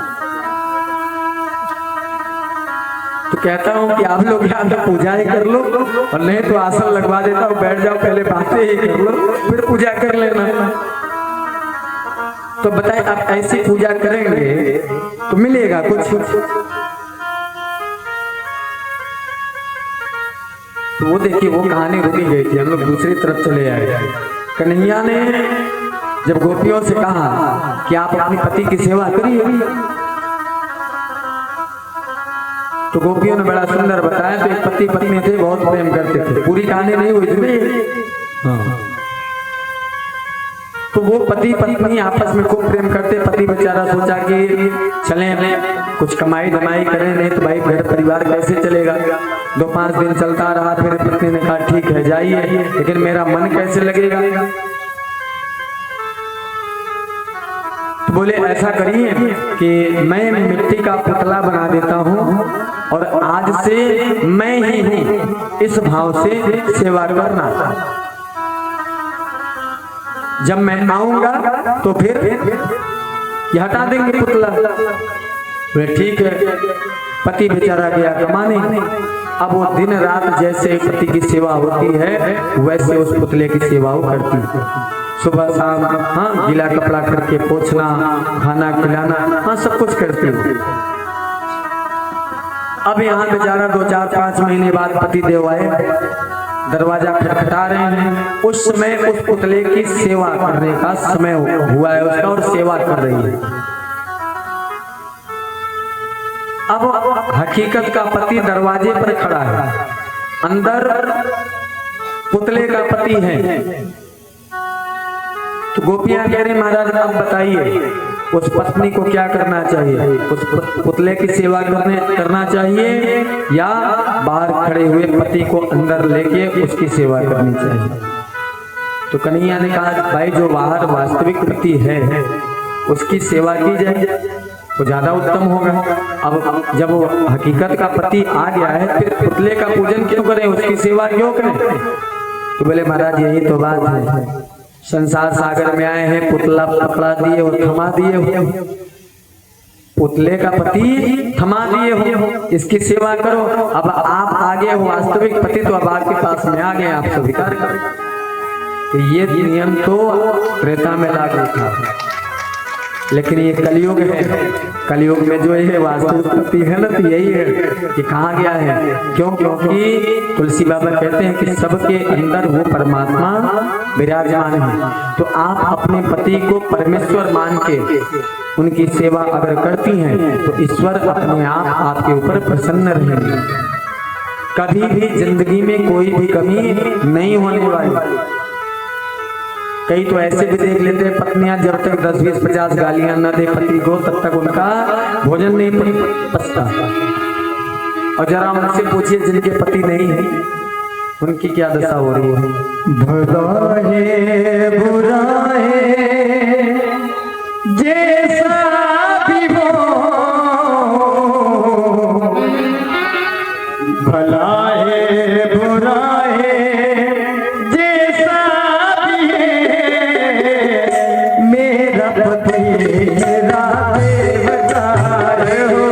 तो कहता हूँ कि आप लोग या तो पूजा ही कर लो और नहीं तो आसन लगवा देता हूँ, बैठ जाओ, पहले बातें ही कर लो फिर पूजा कर लेना। तो बताए आप ऐसी पूजा करेंगे तो मिलेगा कुछ? तो वो देखिए वो कहानी रुकी गई थी, हम लोग दूसरी तरफ चले आए। कन्हैया ने जब गोपियों से कहा कि आप अपने पति की सेवा करिए तो गोपियों ने बड़ा सुंदर बताया। तो एक पति पत्नी थे, बहुत प्रेम करते थे, पूरी कहानी नहीं हुई थी। हाँ। तो वो पति पत्नी आपस में खूब प्रेम करते। पति बेचारा सोचा कि चलें कुछ कमाई धमाई करें, नहीं तो भाई घर परिवार कैसे चलेगा। 2-5 दिन चलता रहा, फिर पत्नी ने कहा ठीक है जाइए, लेकिन मेरा मन कैसे लगेगा। तो बोले ऐसा करिए कि मैं मिट्टी का पुतला बना देता हूँ और आज से मैं ही हूँ, इस भाव से सेवा करना। जब मैं आऊंगा तो फिर ये हटा देंगे पुतला। बोले ठीक है। पति बेचारा गया कमाने। अब वो दिन रात जैसे पति की सेवा होती है वैसे उस पुतले की सेवा वो करती है। सुबह शाम हाँ गीला कपड़ा करके पोंछना, खाना खिलाना, हाँ सब कुछ करती है। अब यहाँ बेचारा 2-4-5 महीने बाद पति देव आए, दरवाजा खटखटा रहे हैं। उस समय उस पुतले की सेवा करने का समय हुआ है उसका और सेवा कर रही है। अब हकीकत का पति दरवाजे पर खड़ा है, अंदर पुतले का पति है। तो गोपियां कह रही महाराज आप बताइए उस पत्नी को क्या करना चाहिए, उस पुतले की सेवा करना चाहिए या बाहर खड़े हुए पति को अंदर लेके उसकी सेवा करनी चाहिए। तो कन्हैया ने कहा भाई जो बाहर वास्तविक पति है उसकी सेवा की जाए तो ज्यादा उत्तम होगा। अब जब वो हकीकत का पति आ गया है फिर पुतले का पूजन क्यों करें, उसकी सेवा क्यों करें। तो बोले महाराज यही तो बात है, संसार सागर में आए हैं, पुतला पकड़ा दिए और थमा दिए हो, पुतले का पति थमा दिए हो, इसकी सेवा करो। अब आप आगे हो वास्तविक पति, तो अब आपके पास में आ गए, आप स्वीकार करो। तो ये नियम तो त्रेता में लागू था, लेकिन ये कलयुग है। कलयुग में जो है वास्तविक पति है ना, तो यही है कि कहाँ गया है। क्यों? क्योंकि तुलसी बाबा कहते हैं कि सबके अंदर वो परमात्मा विराजमान है। तो आप अपने पति को परमेश्वर मान के उनकी सेवा अगर करती हैं तो ईश्वर अपने आप आपके ऊपर प्रसन्न रहेंगे। कभी भी जिंदगी में कोई भी कमी नहीं होने वाली। कई तो ऐसे भी देख लेते हैं पत्नियां जब तक 10, 20, 50 गालियां न दे पति को तब तक उनका भोजन नहीं पचता। और जरा उनसे पूछिए जिनके पति नहीं है उनकी क्या दशा हो रही है। भला है बुरा है जैसा भी हो, भला है बुरा है जैसा भी है, मेरा पति मेरा देवदार हो।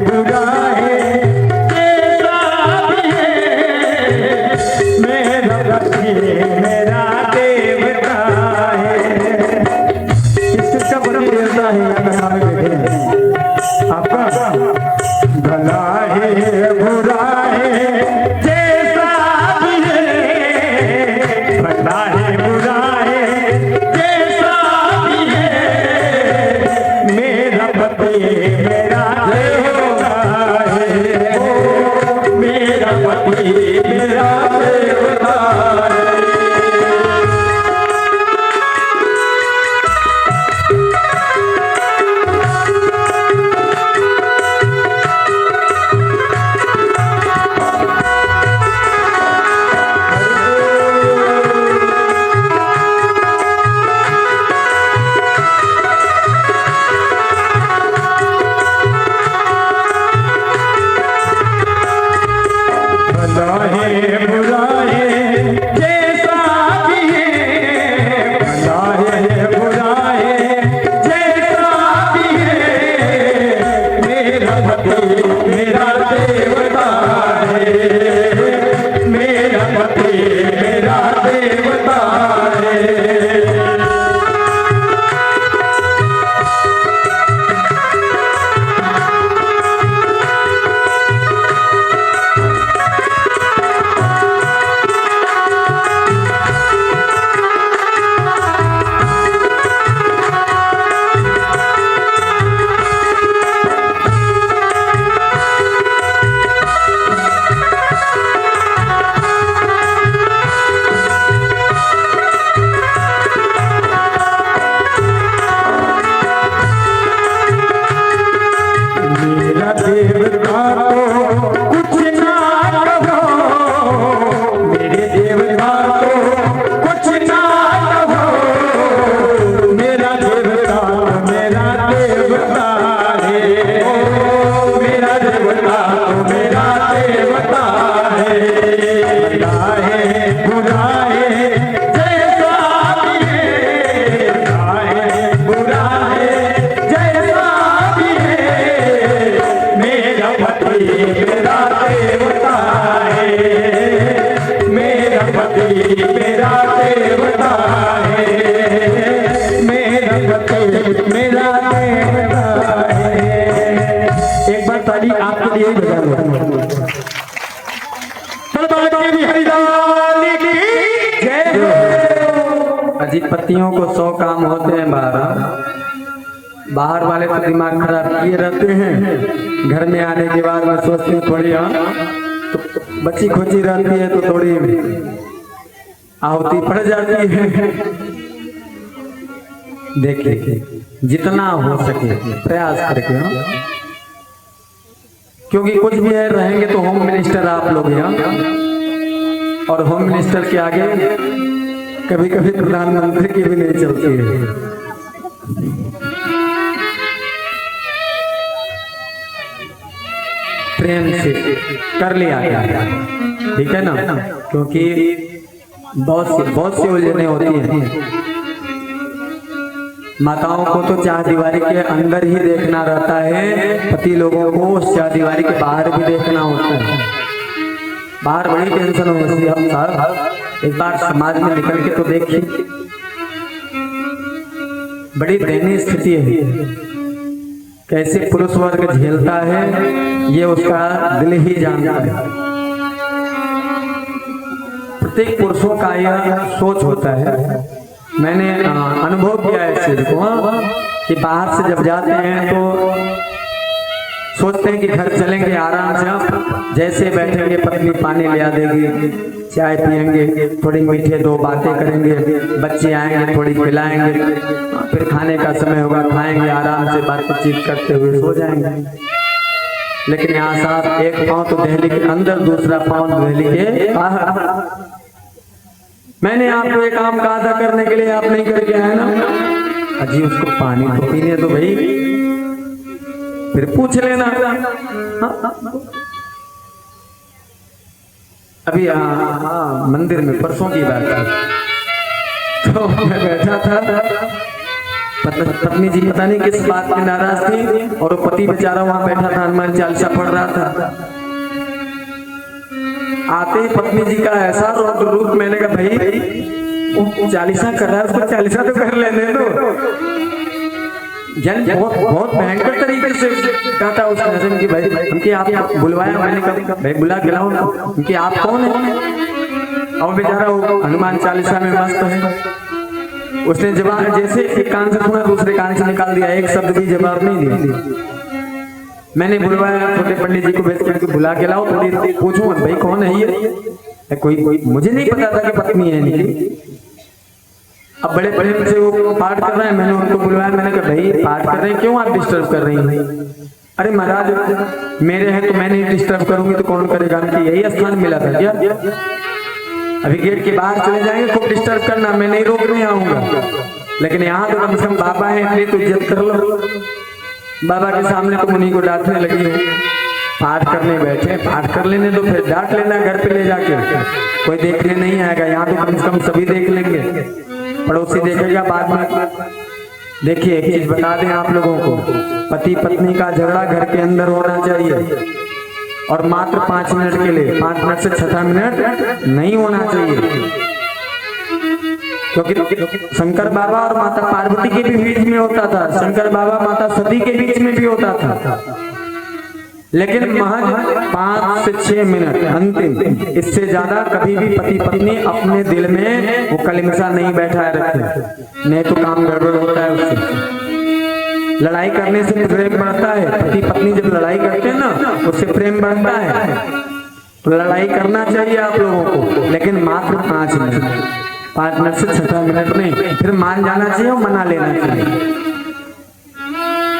बुरा है जैसा भी है, मेरा पति मेरा देवदार है। किसका परम देवता है आपका? भला है बुरा है जैसा भी है, भला है बुरा है जैसा भी है, मेरा पति मेरा देवता है। ओ मेरा पति मेरा देवता है। भला है बुरा है जैसा भी है, भला है बुरा है जैसा भी है, मेरा पति मेरा देवता है। मेरा पति मेरा देवता है। मेरा देवता है, मेरा पति मेरा देवता है। एक बार ताली आपके लिए बजा लो। अजीत पत्तियों को 100 काम होते हैं बाहर वाले तो दिमाग खराब किए रहते हैं, घर में आने के बाद में सोचते हैं थोड़ी तो बच्ची खोची रहती है तो थोड़ी आहुति पड़ जाती है। देखिए जितना हो सके प्रयास करके, क्योंकि कुछ भी है रहेंगे तो होम मिनिस्टर आप लोग यहाँ, और होम मिनिस्टर के आगे कभी कभी प्रधानमंत्री की भी नहीं चलती है। प्रेम से कर लिया गया, ठीक है ना, क्योंकि बहुत सी उलझने होती हैं। माताओं को तो चारदीवारी के अंदर ही देखना रहता है, पति लोगों को उस चारदीवारी के बाहर भी देखना होता है। बाहर बड़ी टेंशन होती है साहब, एक बार समाज में निकल के तो देखिए, बड़ी दयनीय स्थिति है। कैसे पुरुष वर्ग झेलता है ये उसका दिल ही जानता है। प्रत्येक पुरुषों का यह सोच होता है, मैंने अनुभव किया है इस चीज को, कि बाहर से जब जाते हैं तो सोचते हैं कि घर चलेंगे आराम से, जैसे बैठेंगे पत्नी पानी ले आ देगी, चाय पियेंगे, थोड़ी मीठे 2 बातें करेंगे, बच्चे आएंगे थोड़ी खिलाएंगे, फिर खाने का समय होगा खाएंगे, आराम से बातचीत करते हुए सो जाएंगे। लेकिन यहाँ साहब एक पाँव तो दहली के अंदर, दूसरा पाँव दहली के बाहर। मैंने आपको एक काम कहा था करने के लिए, आप नहीं करके आए ना। अजी उसको पानी तो पीने दो भाई, फिर पूछ लेना। अभी मंदिर में परसों की बात है, तो मैं बैठा था, पत्नी जी पता नहीं किस बात में नाराज थी, और वो पति बेचारा वहां बैठा था, हनुमान चालीसा पढ़ रहा था। आते ही पत्नी जी का ऐसा रौद्र रूप, मैंने कहा भाई चालीसा कर रहा है, उसको चालीसा तो कर लेने दो। बहुत भयंकर तरीके से कहा था उसने कि भाई उनके आप बुलवाया, मैंने कहा भाई बुला के लाओ उनके, आप कौन है? और बेचारा वो हनुमान चालीसा में मस्त है। उसने जवाब जैसे एक कान से सुना दूसरे कान से निकाल दिया, एक शब्द भी जवाब नहीं दिया। मैंने बुलवाया, छोटे पंडित जी को भेज करके बुला के लाओ, थोड़ी पूछूं भाई कौन है ये, कोई मुझे नहीं पता था कि पत्नी है इनकी। अब बड़े प्रेम से वो पाठ कर रहे हैं, मैंने उनको बुलवाया, मैंने कहा भाई पाठ कर रहे हैं, क्यों आप डिस्टर्ब कर रही हैं? अरे महाराज मेरे हैं तो मैं नहीं डिस्टर्ब करूंगी तो कौन करेगा, उनकी यही स्थान मिला था क्या? अभी गेट के बाहर चले जाएंगे, खूब डिस्टर्ब करना, मैं नहीं रोकने आऊंगा, लेकिन यहाँ तो कम से कम बाबा है, इसलिए तो इज्जत कर लो। बाबा के सामने तो उन्हीं को डांटने लगी हूँ, पाठ करने बैठे, पाठ कर लेने तो फिर डांट लेना घर पे ले जाके, कोई देखने नहीं आएगा। यहाँ तो कम से कम सभी देख लेंगे, पड़ोसी देखेगा बाद में। देखिए एक चीज बता दें आप लोगों को, पति पत्नी का झगड़ा घर के अंदर होना चाहिए, और मात्र 5 मिनट के लिए, 5 मिनट से 6 मिनट नहीं होना चाहिए, क्योंकि शंकर बाबा और माता पार्वती के भी बीच में होता था, शंकर बाबा माता सती के बीच में भी होता था, लेकिन महज 5 से 6 मिनट अंतिम, इससे ज्यादा कभी भी पति पत्नी अपने दिल में वो कलिमसा नहीं बैठाए रखे, नहीं तो काम गड़बड़ होता है उससे। लड़ाई करने से प्रेम बढ़ता है, पति पत्नी जब लड़ाई करते हैं ना उससे प्रेम बढ़ता है, तो लड़ाई करना चाहिए आप लोगों को, लेकिन मात्र 5 मिनट, 5 मिनट से 6 मिनट नहीं, फिर मान जाना चाहिए और मना लेना चाहिए,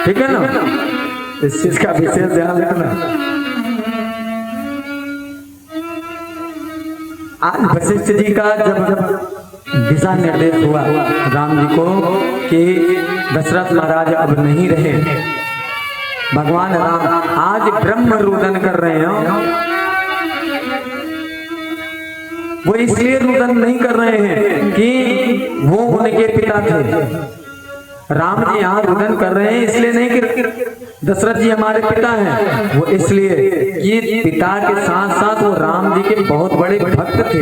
ठीक है ना? इस चीज का विशेष ध्यान रखना। आज वशिष्ठ जी का जब दिशा निर्देश हुआ राम जी को कि दशरथ महाराज अब नहीं रहे, भगवान राम आज ब्रह्म रुदन कर रहे हैं, वो इसलिए रुदन नहीं कर रहे हैं कि वो उनके पिता थे। राम जी यहाँ रुदन कर रहे हैं इसलिए नहीं कि दशरथ जी हमारे पिता हैं, वो इसलिए कि पिता के साथ साथ वो राम जी के बहुत बड़े भक्त थे।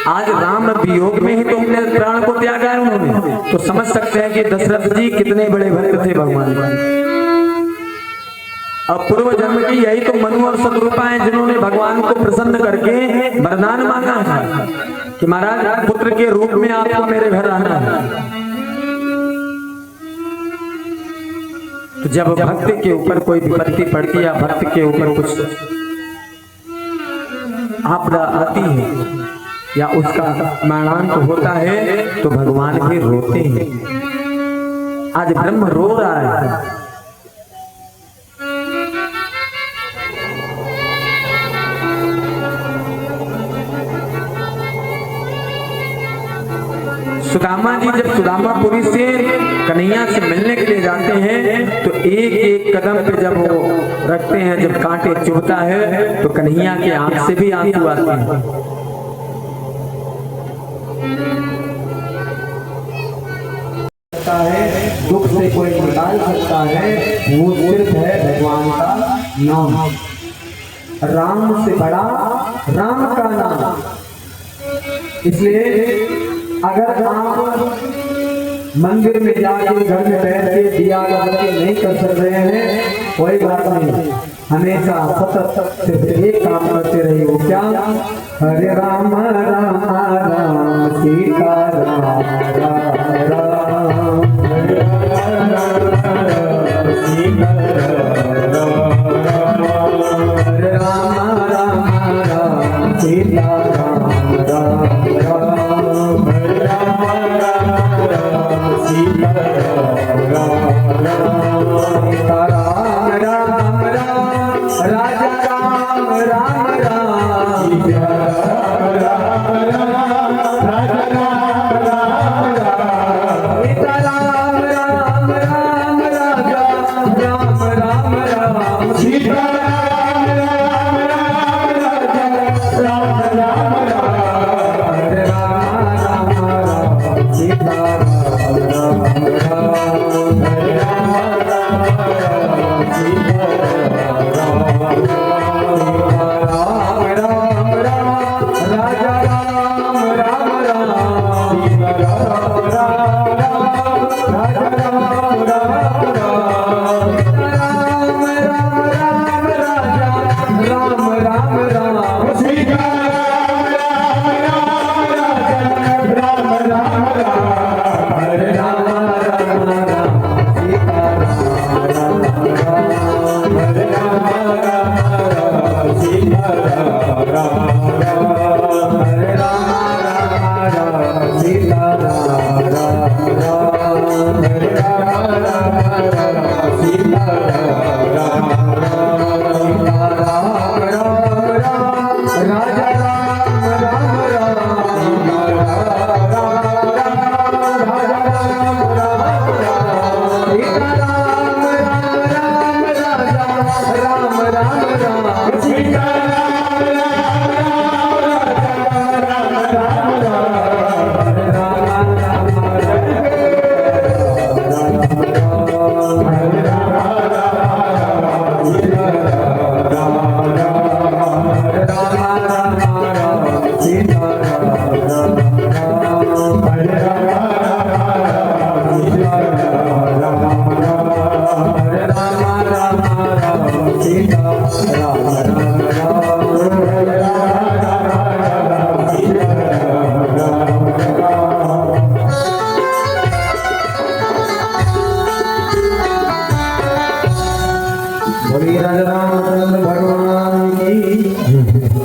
आज राम वियोग में ही तो अपने प्राण को त्यागा है उन्होंने। तो समझ सकते हैं कि दशरथ जी कितने बड़े भक्त थे भगवान के। अब पूर्व जन्म की यही तो मनु और सतरूपा हैं जिन्होंने भगवान को प्रसन्न करके वरदान मांगा है कि महाराज पुत्र के रूप में आपको मेरे घर आना है। तो जब भक्त के ऊपर कोई विपत्ति पड़ती है या भक्त के ऊपर कुछ आपदा आती है या उसका मरणांत होता है तो भगवान भी रोते हैं। आज ब्रह्म रो रहा है। सुदामा जी जब सुदामापुरी से कन्हैया से मिलने के लिए जाते हैं तो एक एक कदम पे जब वो रखते हैं, जब कांटे चुभता है तो कन्हैया के आंख से भी आंसू आते हैं। दुख से कोई निकाल सकता है वो सिर्फ है भगवान का नाम। राम से बड़ा राम का नाम। इसलिए अगर आप मंदिर में जाके घर में बैठ के दिया करके नहीं कर सक रहे हैं कोई बात नहीं, हमेशा सतत सिर्फ एक काम करते रहिए। वो क्या? हरे राम राम राम सीता राम राम राम हरे राम राम राम सीता राम राम राम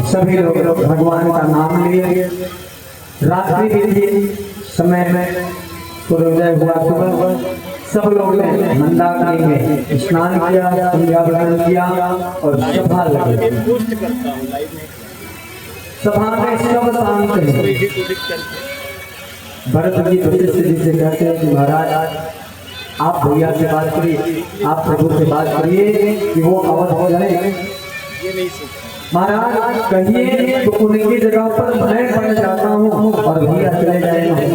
सभी लोग भगवान का नाम लिए। रात्रि के समय में सूर्योदय हुआ, सुबह सब लोग ने मंदाकिनी में स्नान किया, संध्या ग्रहण किया और सभा लगे। सभा में सब शांत है। भरत जी वशिष्ठ जी से कहते हैं कि महाराज आप भैया से बात करिए, आप प्रभु से बात करिए कि वो अवध हो जाए। महाराज कहिए तो उनकी जगह पर मैं बन जाता हूँ और भैया चले जाएंगे।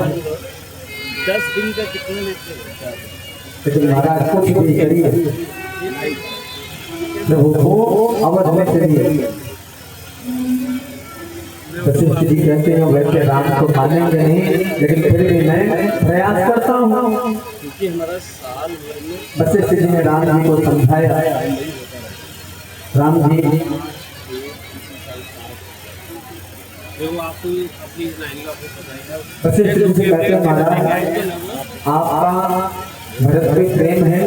10 दिन का कितना लेते हैं? लेकिन महाराज कुछ भी करिए, प्रभु को अवध में चलिए। वशिष्ठ वशिष्ठ जी कहते हैं वैसे राम को मानेंगे नहीं, लेकिन फिर भी मैं प्रयास करता हूँ। क्योंकि हमारा साल भर में वशिष्ठ जी ने राम जी को समझाया। राम जी फिर वो आपको अपनी लाइन का बताएगा। वशिष्ठ जी से कहते हैं महाराज आपका भरत पे प्रेम है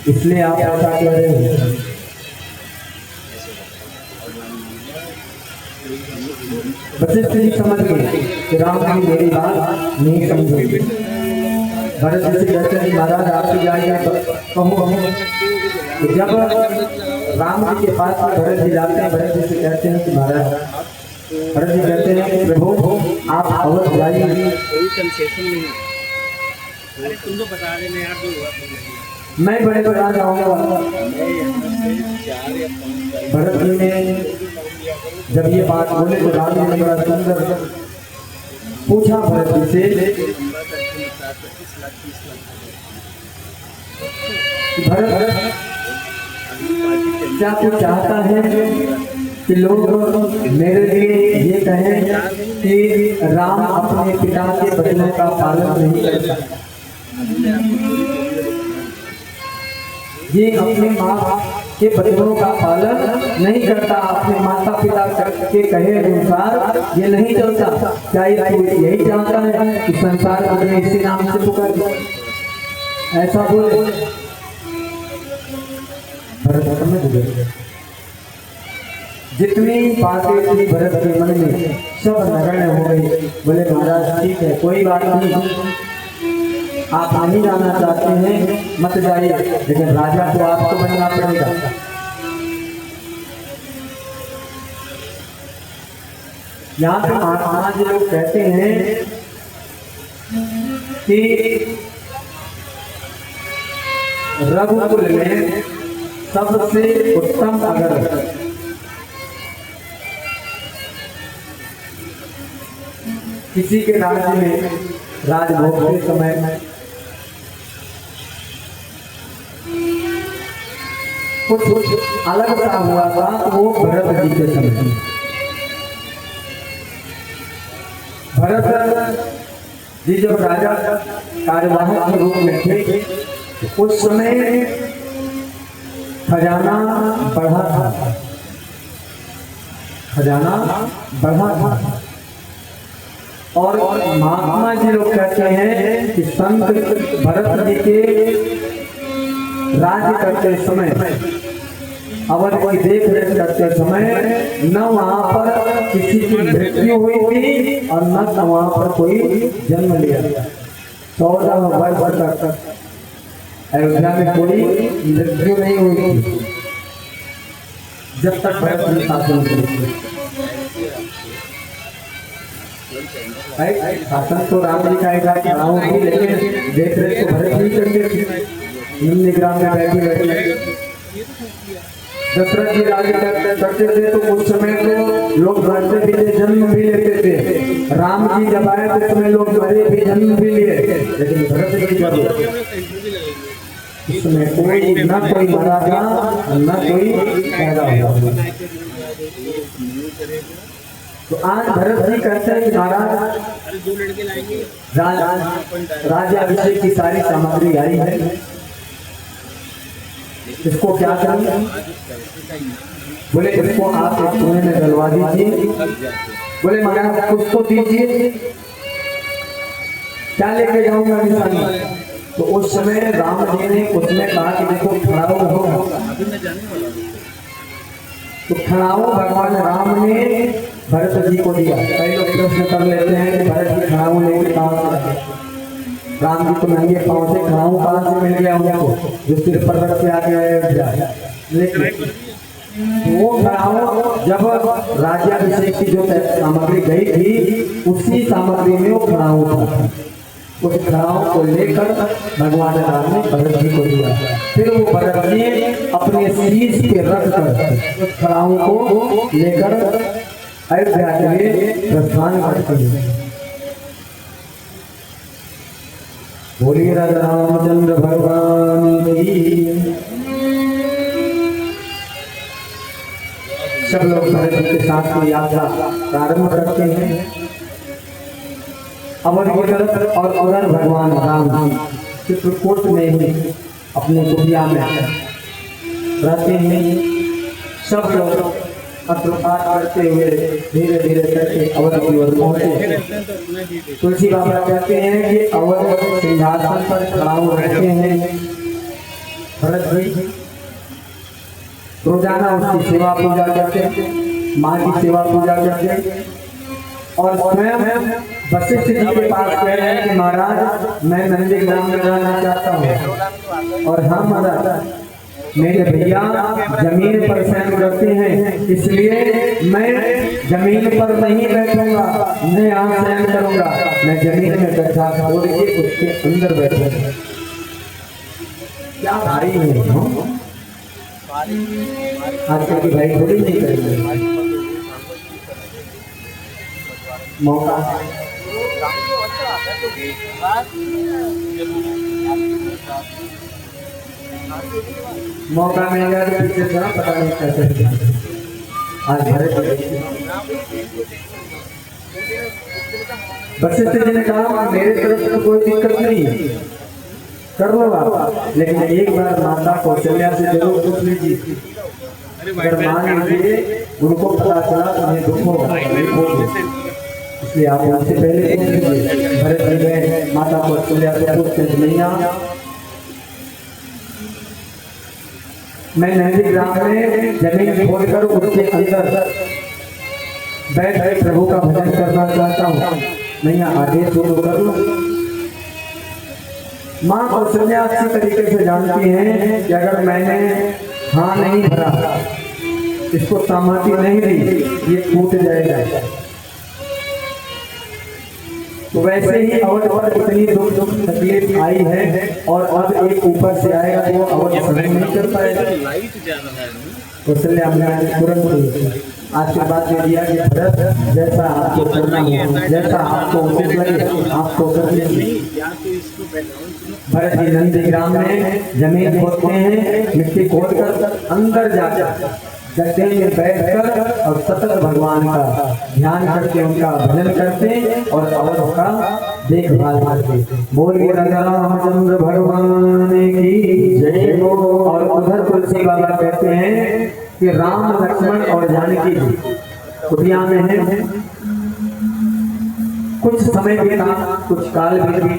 इसलिए आप ऐसा कह रहे हैं। वशिष्ठ जी समझ गए कि राम जी मेरी बात नहीं समझेंगे। भरत जी से कहते हैं महाराज आपकी जाएगा कहूँ। तो जब राम जी के पास में भरत जी जाते हैं, भरत जी से कहते हैं कि महाराज, भरत जी कहते हैं प्रभु आप अवश्य जाइए। कोई कंसेशन नहीं। अरे तुम तो बता रहे यार, जो हुआ तो मैं बड़े बड़ा जाऊंगा। मैं यहाँ से 4 या 5 साल भरत जी ने जब ये बात बोले तो राम जी ने बड़ा सुंदर पूछा भरत जी से, लंबा करके 25 लाख 30 लाख भरत क्या तू चाहता है कि लोग मेरे लिए ये कहें कि राम अपने पिता के वचनों का पालन नहीं करता, ये अपने माँ के वचनों का पालन नहीं करता, अपने माता पिता के कहे अनुसार ये नहीं चलता। क्या ये तू यही चाहता है कि संसार को मैं इसी नाम से पुकारे? ऐसा बोले भरत समझ गए। जितनी बातें थी भरत के मन में सब नगण्य हो गई। बोले महाराज ठीक है कोई बात नहीं, आप नहीं जाना चाहते हैं मत जाइए, लेकिन राजा को आपको बनना पड़ेगा। यहाँ पे महात्मा जी लोग कहते हैं कि रघुकुल में सबसे उत्तम अगर किसी के राज्य में राजभोग के समय कुछ अलग सा हुआ था, वो भरत जी के समय। भरत जी जब राजा कार्यवाहक के रूप में थे उस समय खजाना बढ़ा था, खजाना बढ़ा था। और महात्मा जी लोग कहते हैं कि संत भरत जी के राज्य करते समय, अवध की देख रेख करते समय न वहाँ पर किसी की मृत्यु हुई थी और न वहाँ पर कोई जन्म लिया। 14 वर्ष तक अयोध्या में कोई मृत्यु नहीं हुई थी जब तक भरत जी शासन करते। शासन तो राम जी का एक गाँव थी, लेकिन देख रेख तो भरत जी करते थे। निग्राम में बैठे दशरथ जी राज्य करते थे तो उस समय तो लोग मरते भी थे, जन्म भी लेते थे। राम जी जब आए तो समय लोग मरे भी, जन्म भी लिए, लेकिन भरत जी जब उसमें कोई न कोई मरा था न कोई पैदा हुआ। तो आज भरत जी कहते हैं कि महाराज राज्याभिषेक की सारी सामग्री आई है, इसको क्या करेंगे? बोले इसको आप एक कुएं में डलवा दीजिए। बोले महाराज कुछ तो दीजिए, क्या लेके जाऊंगा निशानी? तो उस समय राम जी ने उसमें कहा कि देखो खड़ाऊ हो। तो खड़ाऊ भगवान राम ने भरत जी को दिया। कई लोग प्रश्न कर लेते हैं कि भरत जी खड़ाऊ लेके कहाँ से? राम जी को नंगे पाँव से खड़ाऊ कहाँ से मिल गया उनको, जो सिर पर रख के आ गया। लेकिन वो खड़ाऊ जब राज्याभिषेक की जो सामग्री गई थी उसी सामग्री में वो खड़ाऊ था। उस खड़ाऊ को लेकर भगवान राम ने भरत जी को दिया। फिर वो भरत जी अपने शीश पे रख कर उस खड़ाऊ को लेकर अयोध्या के लिए प्रस्थान करते हैं। बोलिए राजा रामचंद्र भगवान की। सब लोग साथ की यात्रा प्रारंभ करते हैं। अवध की तरफ और उधर भगवान राम चित्रकूट में ही अपने कुटिया में रहते हैं। सब लोग अत्रपात करते हुए धीरे धीरे करके अवध की ओर पहुंचे। तुलसी बाबा कहते हैं कि अवध सिंहासन पर खड़ा हो रहते हैं। भरत जी रोजाना उसकी सेवा पूजा करते, माँ की सेवा पूजा करते और स्वयं वशिष्ठ जी के पास कह रहे हैं कि महाराज मैं नंदीग्राम में रहना चाहता हूँ और हम महाराज मेरे भैया जमीन पर शयन करते हैं, इसलिए मैं जमीन पर नहीं बैठूंगा, मैं यहाँ शयन करूंगा, मैं जमीन में गड्ढा खोद के उसके अंदर बैठूंगा। क्या भाई है आजकल की भाई थोड़ी नहीं करेंगे। मौका मौका मिल गया तो पीछे थोड़ा पता नहीं कैसे आज भरत वशिष्ठ जी ने कहा मेरे तरफ से कोई दिक्कत नहीं है, कर लो आप, लेकिन एक बार माता कौशल्या से जरूर पूछ लीजिए। अगर मान लीजिए उनको पता चला तो उन्हें दुख होगा, इसलिए आप उनसे पहले पूछ लीजिए। भरत जी ने माता कौशल्या से पूछते मैया मैं नंदीग्राम में जमीन खोदकर उसके अंदर बैठ प्रभु का भजन करना चाहता हूँ, मैया आदेश दो तो कर लो। माँ कौशल्या अच्छी तरीके से जानती हैं कि अगर मैंने हाँ नहीं भरा, इसको सहमति नहीं दी, ये टूट जाएगा। तो वैसे ही अवध पर इतनी दुख तकलीफ आई है और अब एक ऊपर से आएगा तो वो अवध सहन नहीं कर पाएगा। कौशल्या ने तुरंत आशीर्वाद दे दिया कि भरत जैसा आपको करना हो, जैसा आपको उचित लगे आपको कर लीजिए। भरत जी नंदीग्राम में जमीन खोदते हैं, मिट्टी खोद कर अंदर जाकर गड्ढे में बैठकर और सतत भगवान का ध्यान करके उनका भजन करते और अवध का देखभाल करते। बोलिए राजा रामचंद्र भगवान की जय हो। और उधर तुलसी बाबा कहते हैं कि राम लक्ष्मण और जानकी जी कुटिया में है। कुछ समय बीता, कुछ काल बीती,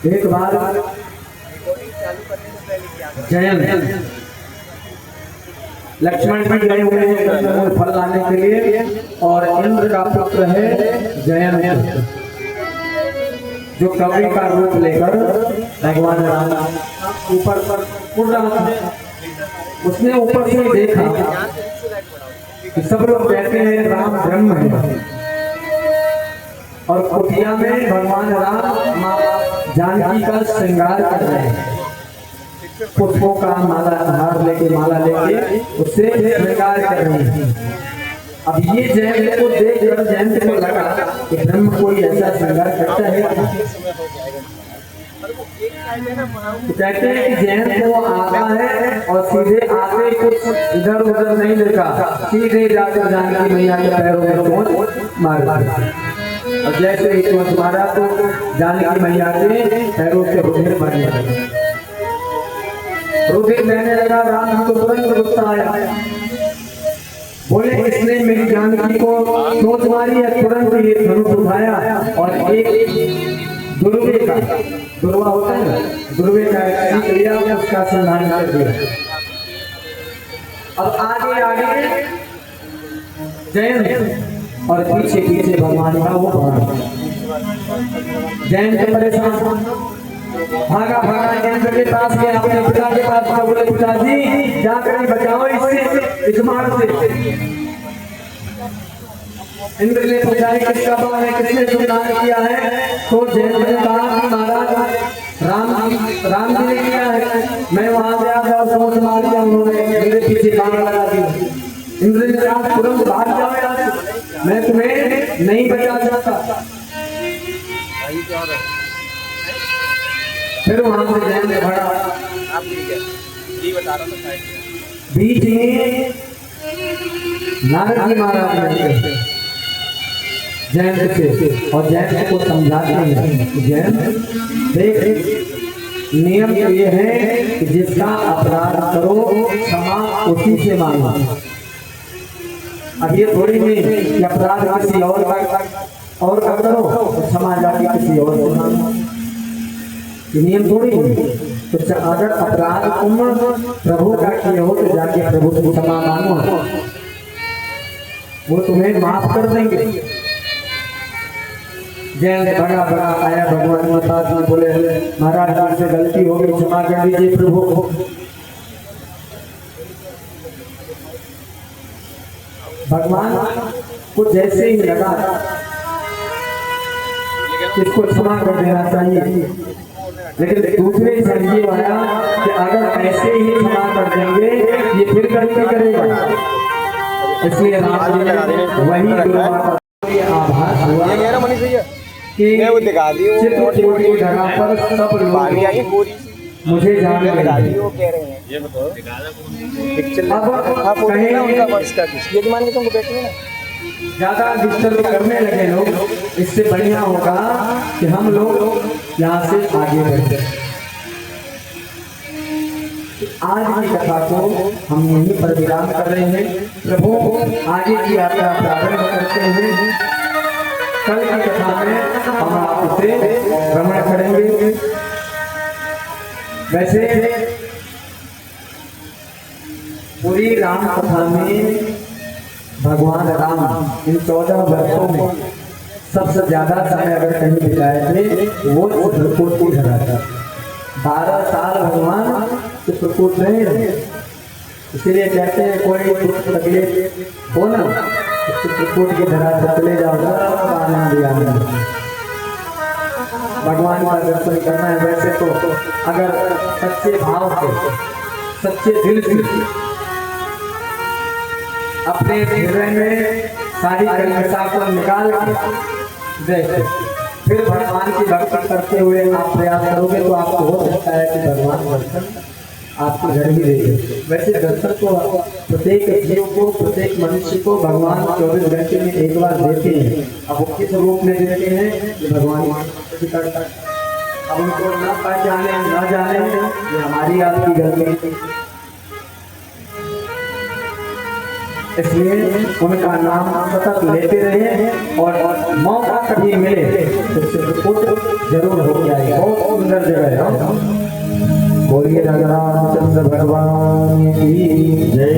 एक बार जयंत लक्ष्मण भी गए हुए हैं फल लाने के लिए और इंद्र का पुत्र है जयंत जो कवि का रूप लेकर भगवान राम ऊपर पर उड़ रहा था। उसने ऊपर से देखा कि सब लोग कहते हैं राम ब्रह्म है और कुटिया में भगवान राम माँ जानकी का श्रृंगार कर रहे हैं, पुष्पों का माला हार लेके माला लेके उससे श्रृंगार कर रहे हैं। अब ये जयंत को देख कर जयंत को लगा कि ब्रह्म कोई ऐसा श्रृंगार करता है। तो कहते हैं कि जयंत वो आता है और सीधे आके कुछ इधर उधर नहीं देखा, सीधे जाकर जानकी मैया के पैरों में चोट मार दी। और जैसे ही चोट मारा तो जानकी मैया के पैरों से रुधिर बहने लगा। रुधिर बहने लगा, राम को तुरंत गुस्सा आया, बोले इसने मेरी जानकी को चोट मारी है। तुरंत ये धनुष उठाया और एक दुर्वे का, दुर्वा होता है ना, दुर्वे का एक लिया, उसका संधान कर दिया। अब आगे आगे जयंत और पीछे पीछे भगवान का वो भाग। जयंत परेशान भागा भागा इंद्र के पास गया, अपने पिता के पास गया, बोले पिताजी जाकर बचाओ इससे, इस मार से। इंद्र ने पूछा है किसका बल है, किसने सुधार किया है? तो जयंत ने कहा महाराज राम जी ने किया है, मैं वहां गया था और समझ मार दिया उन्होंने, मेरे पीछे बाण लगा दी। इंद्र ने कहा तुरंत भाग जाओ यार, मैं तुम्हें नहीं बचा सकता। फिर वहां से जयंत ने भगा आप जी बता रहा हूँ बीच में नारद जी महाराज रहते जयंत से, और जयंत को समझाते हैं जयंत देख, नियम तो ये है कि जिसका अपराध करो क्षमा उसी से मांगो। अब ये थोड़ी नहीं कि अपराध किसी और का करो तो क्षमा जाके किसी और से मांगो, ये नियम थोड़ी नहीं। तो अगर अपराध तुम प्रभु का किए हो तो जाके प्रभु से क्षमा मांगो, वो तुम्हें माफ कर देंगे। जैन भगा भगा आया भगवान के पास में, बोले महाराज आपसे गलती हो गई, क्षमा कर दीजिए प्रभु। भगवान को जैसे ही लगा इसको क्षमा कर देना चाहिए, लेकिन दूसरे संजीव आया कि अगर ऐसे ही क्षमा कर देंगे ये फिर गलती करेगा। इसलिए राम जी ने वही आभास हुआ कि वो दिखा दी चित्रकूट की जगह पर सब लोग मुझे जान गए। वो कह रहे हैं ये बताओ अब कहीं ये मान के तुमको बैठने ना ज्यादा डिस्टर्ब करने लगे लोग, इससे बढ़िया होगा कि हम लोग यहाँ से आगे बढ़े। आज की कथा को हम यहीं पर विराम कर रहे हैं। प्रभु आगे की यात्रा प्रारंभ करते हैं। कल की कथा में हम आपसे भ्रमण करेंगे। वैसे पूरी राम कथा में भगवान राम इन 14 वर्षों में सबसे ज्यादा समय अगर कहीं बिताए थे वो चित्रकूट की धरा था। 12 साल भगवान चित्रकूट रहे। इसीलिए कहते हैं कोई दुख तकलीफ हो ना चित्रकूट की धरा पर चले जाओ, आनंद आनंद। भगवान का दर्शन करना है। वैसे तो अगर सच्चे भाव से सच्चे दिल से अपने हृदय में सारी कलकत्ता को निकाल देख फिर भगवान की भक्ति करते हुए आप प्रयास करोगे तो आपको हो सकता है कि भगवान दर्शन आपके घर ही देंगे। वैसे दर्शन को प्रत्येक जीव को, प्रत्येक मनुष्य को भगवान 24 घंटे में एक बार देते हैं। अब वो किस रूप में देते हैं ये भगवान करता। अब उनको न पहचाने न जाने ये हमारी आपकी गलती, इसलिए उनका नाम सतत लेते रहे और मौका कभी मिले तो चित्रकूट जरूर हो जाए। बहुत सुंदर जगह है। बोलिए रामचंद्र भगवान की जय।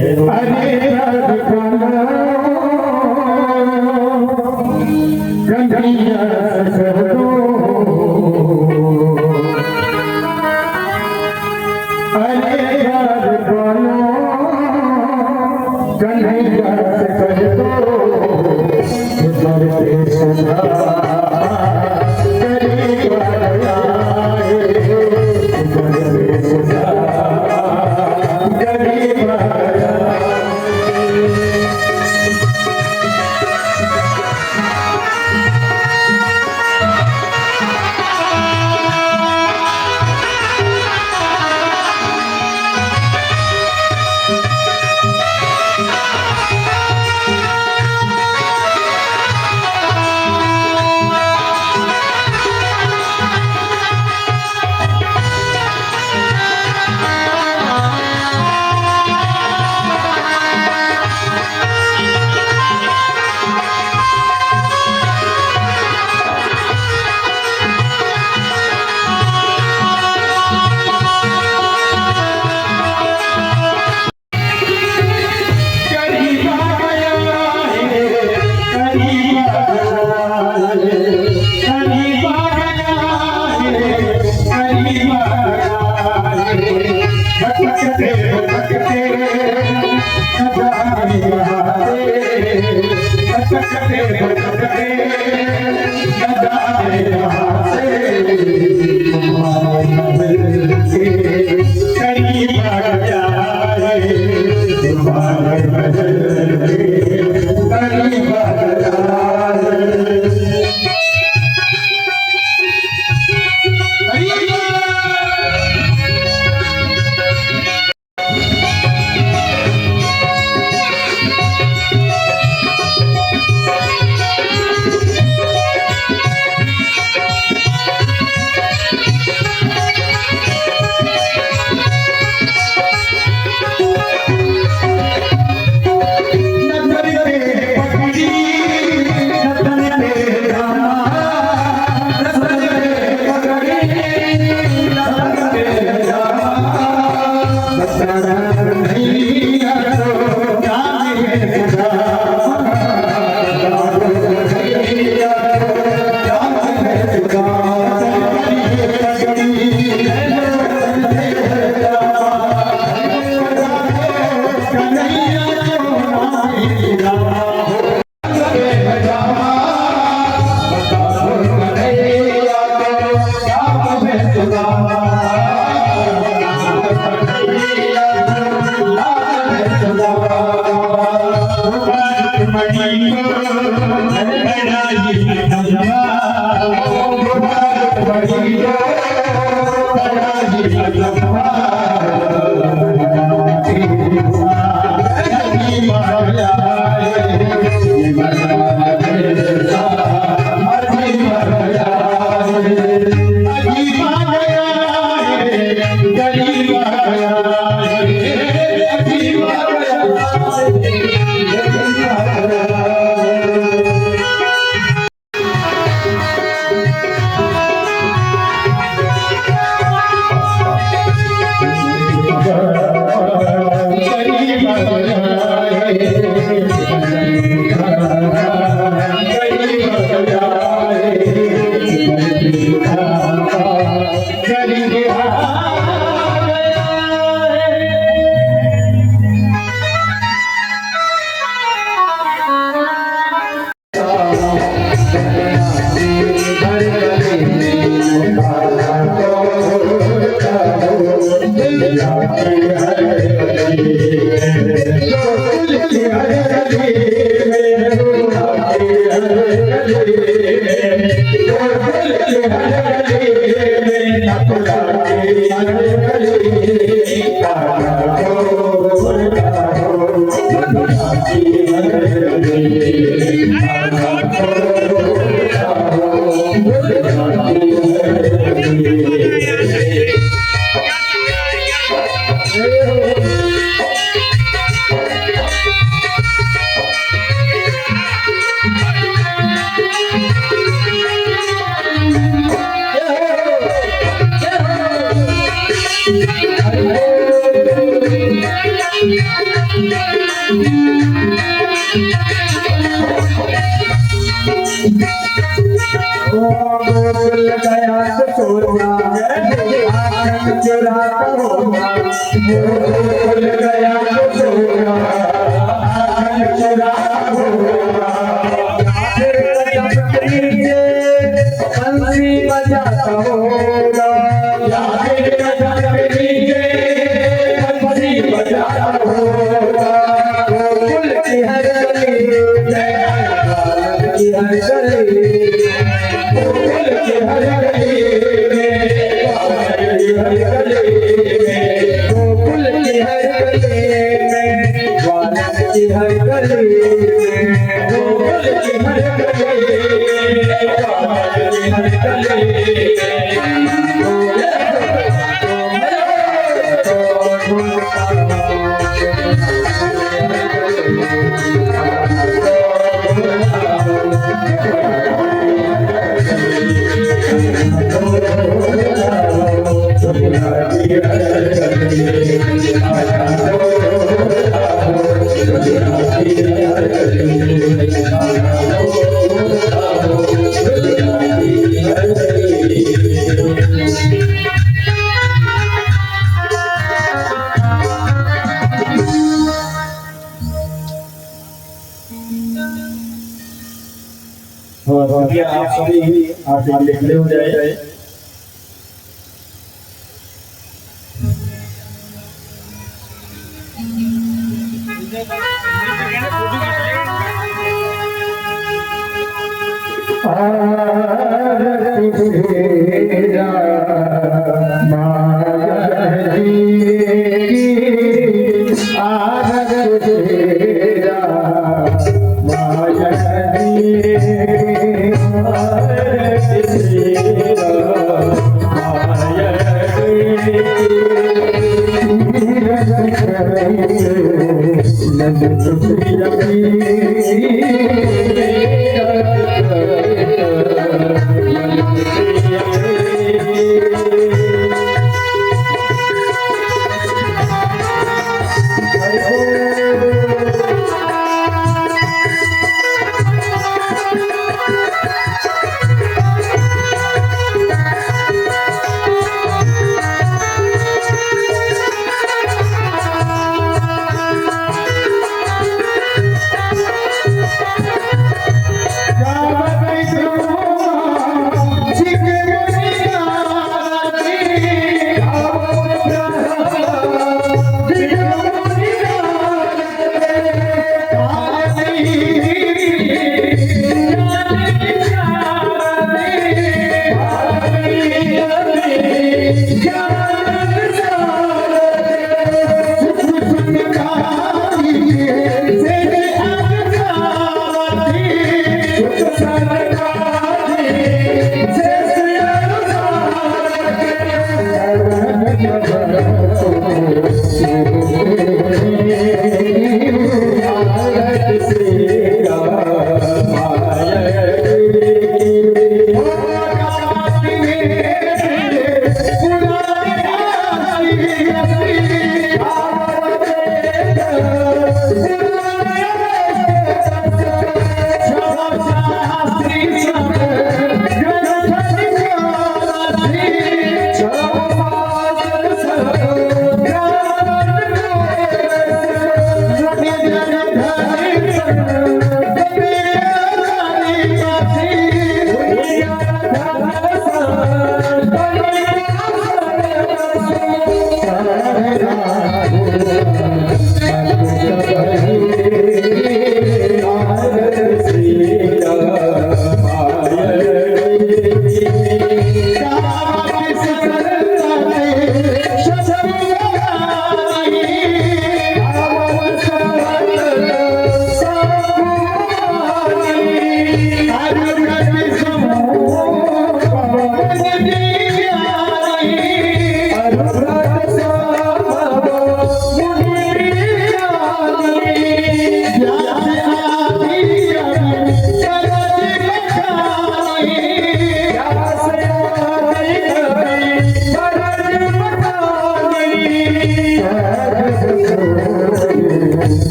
आप सभी आगे लिखने हो जाए।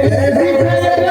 दिखे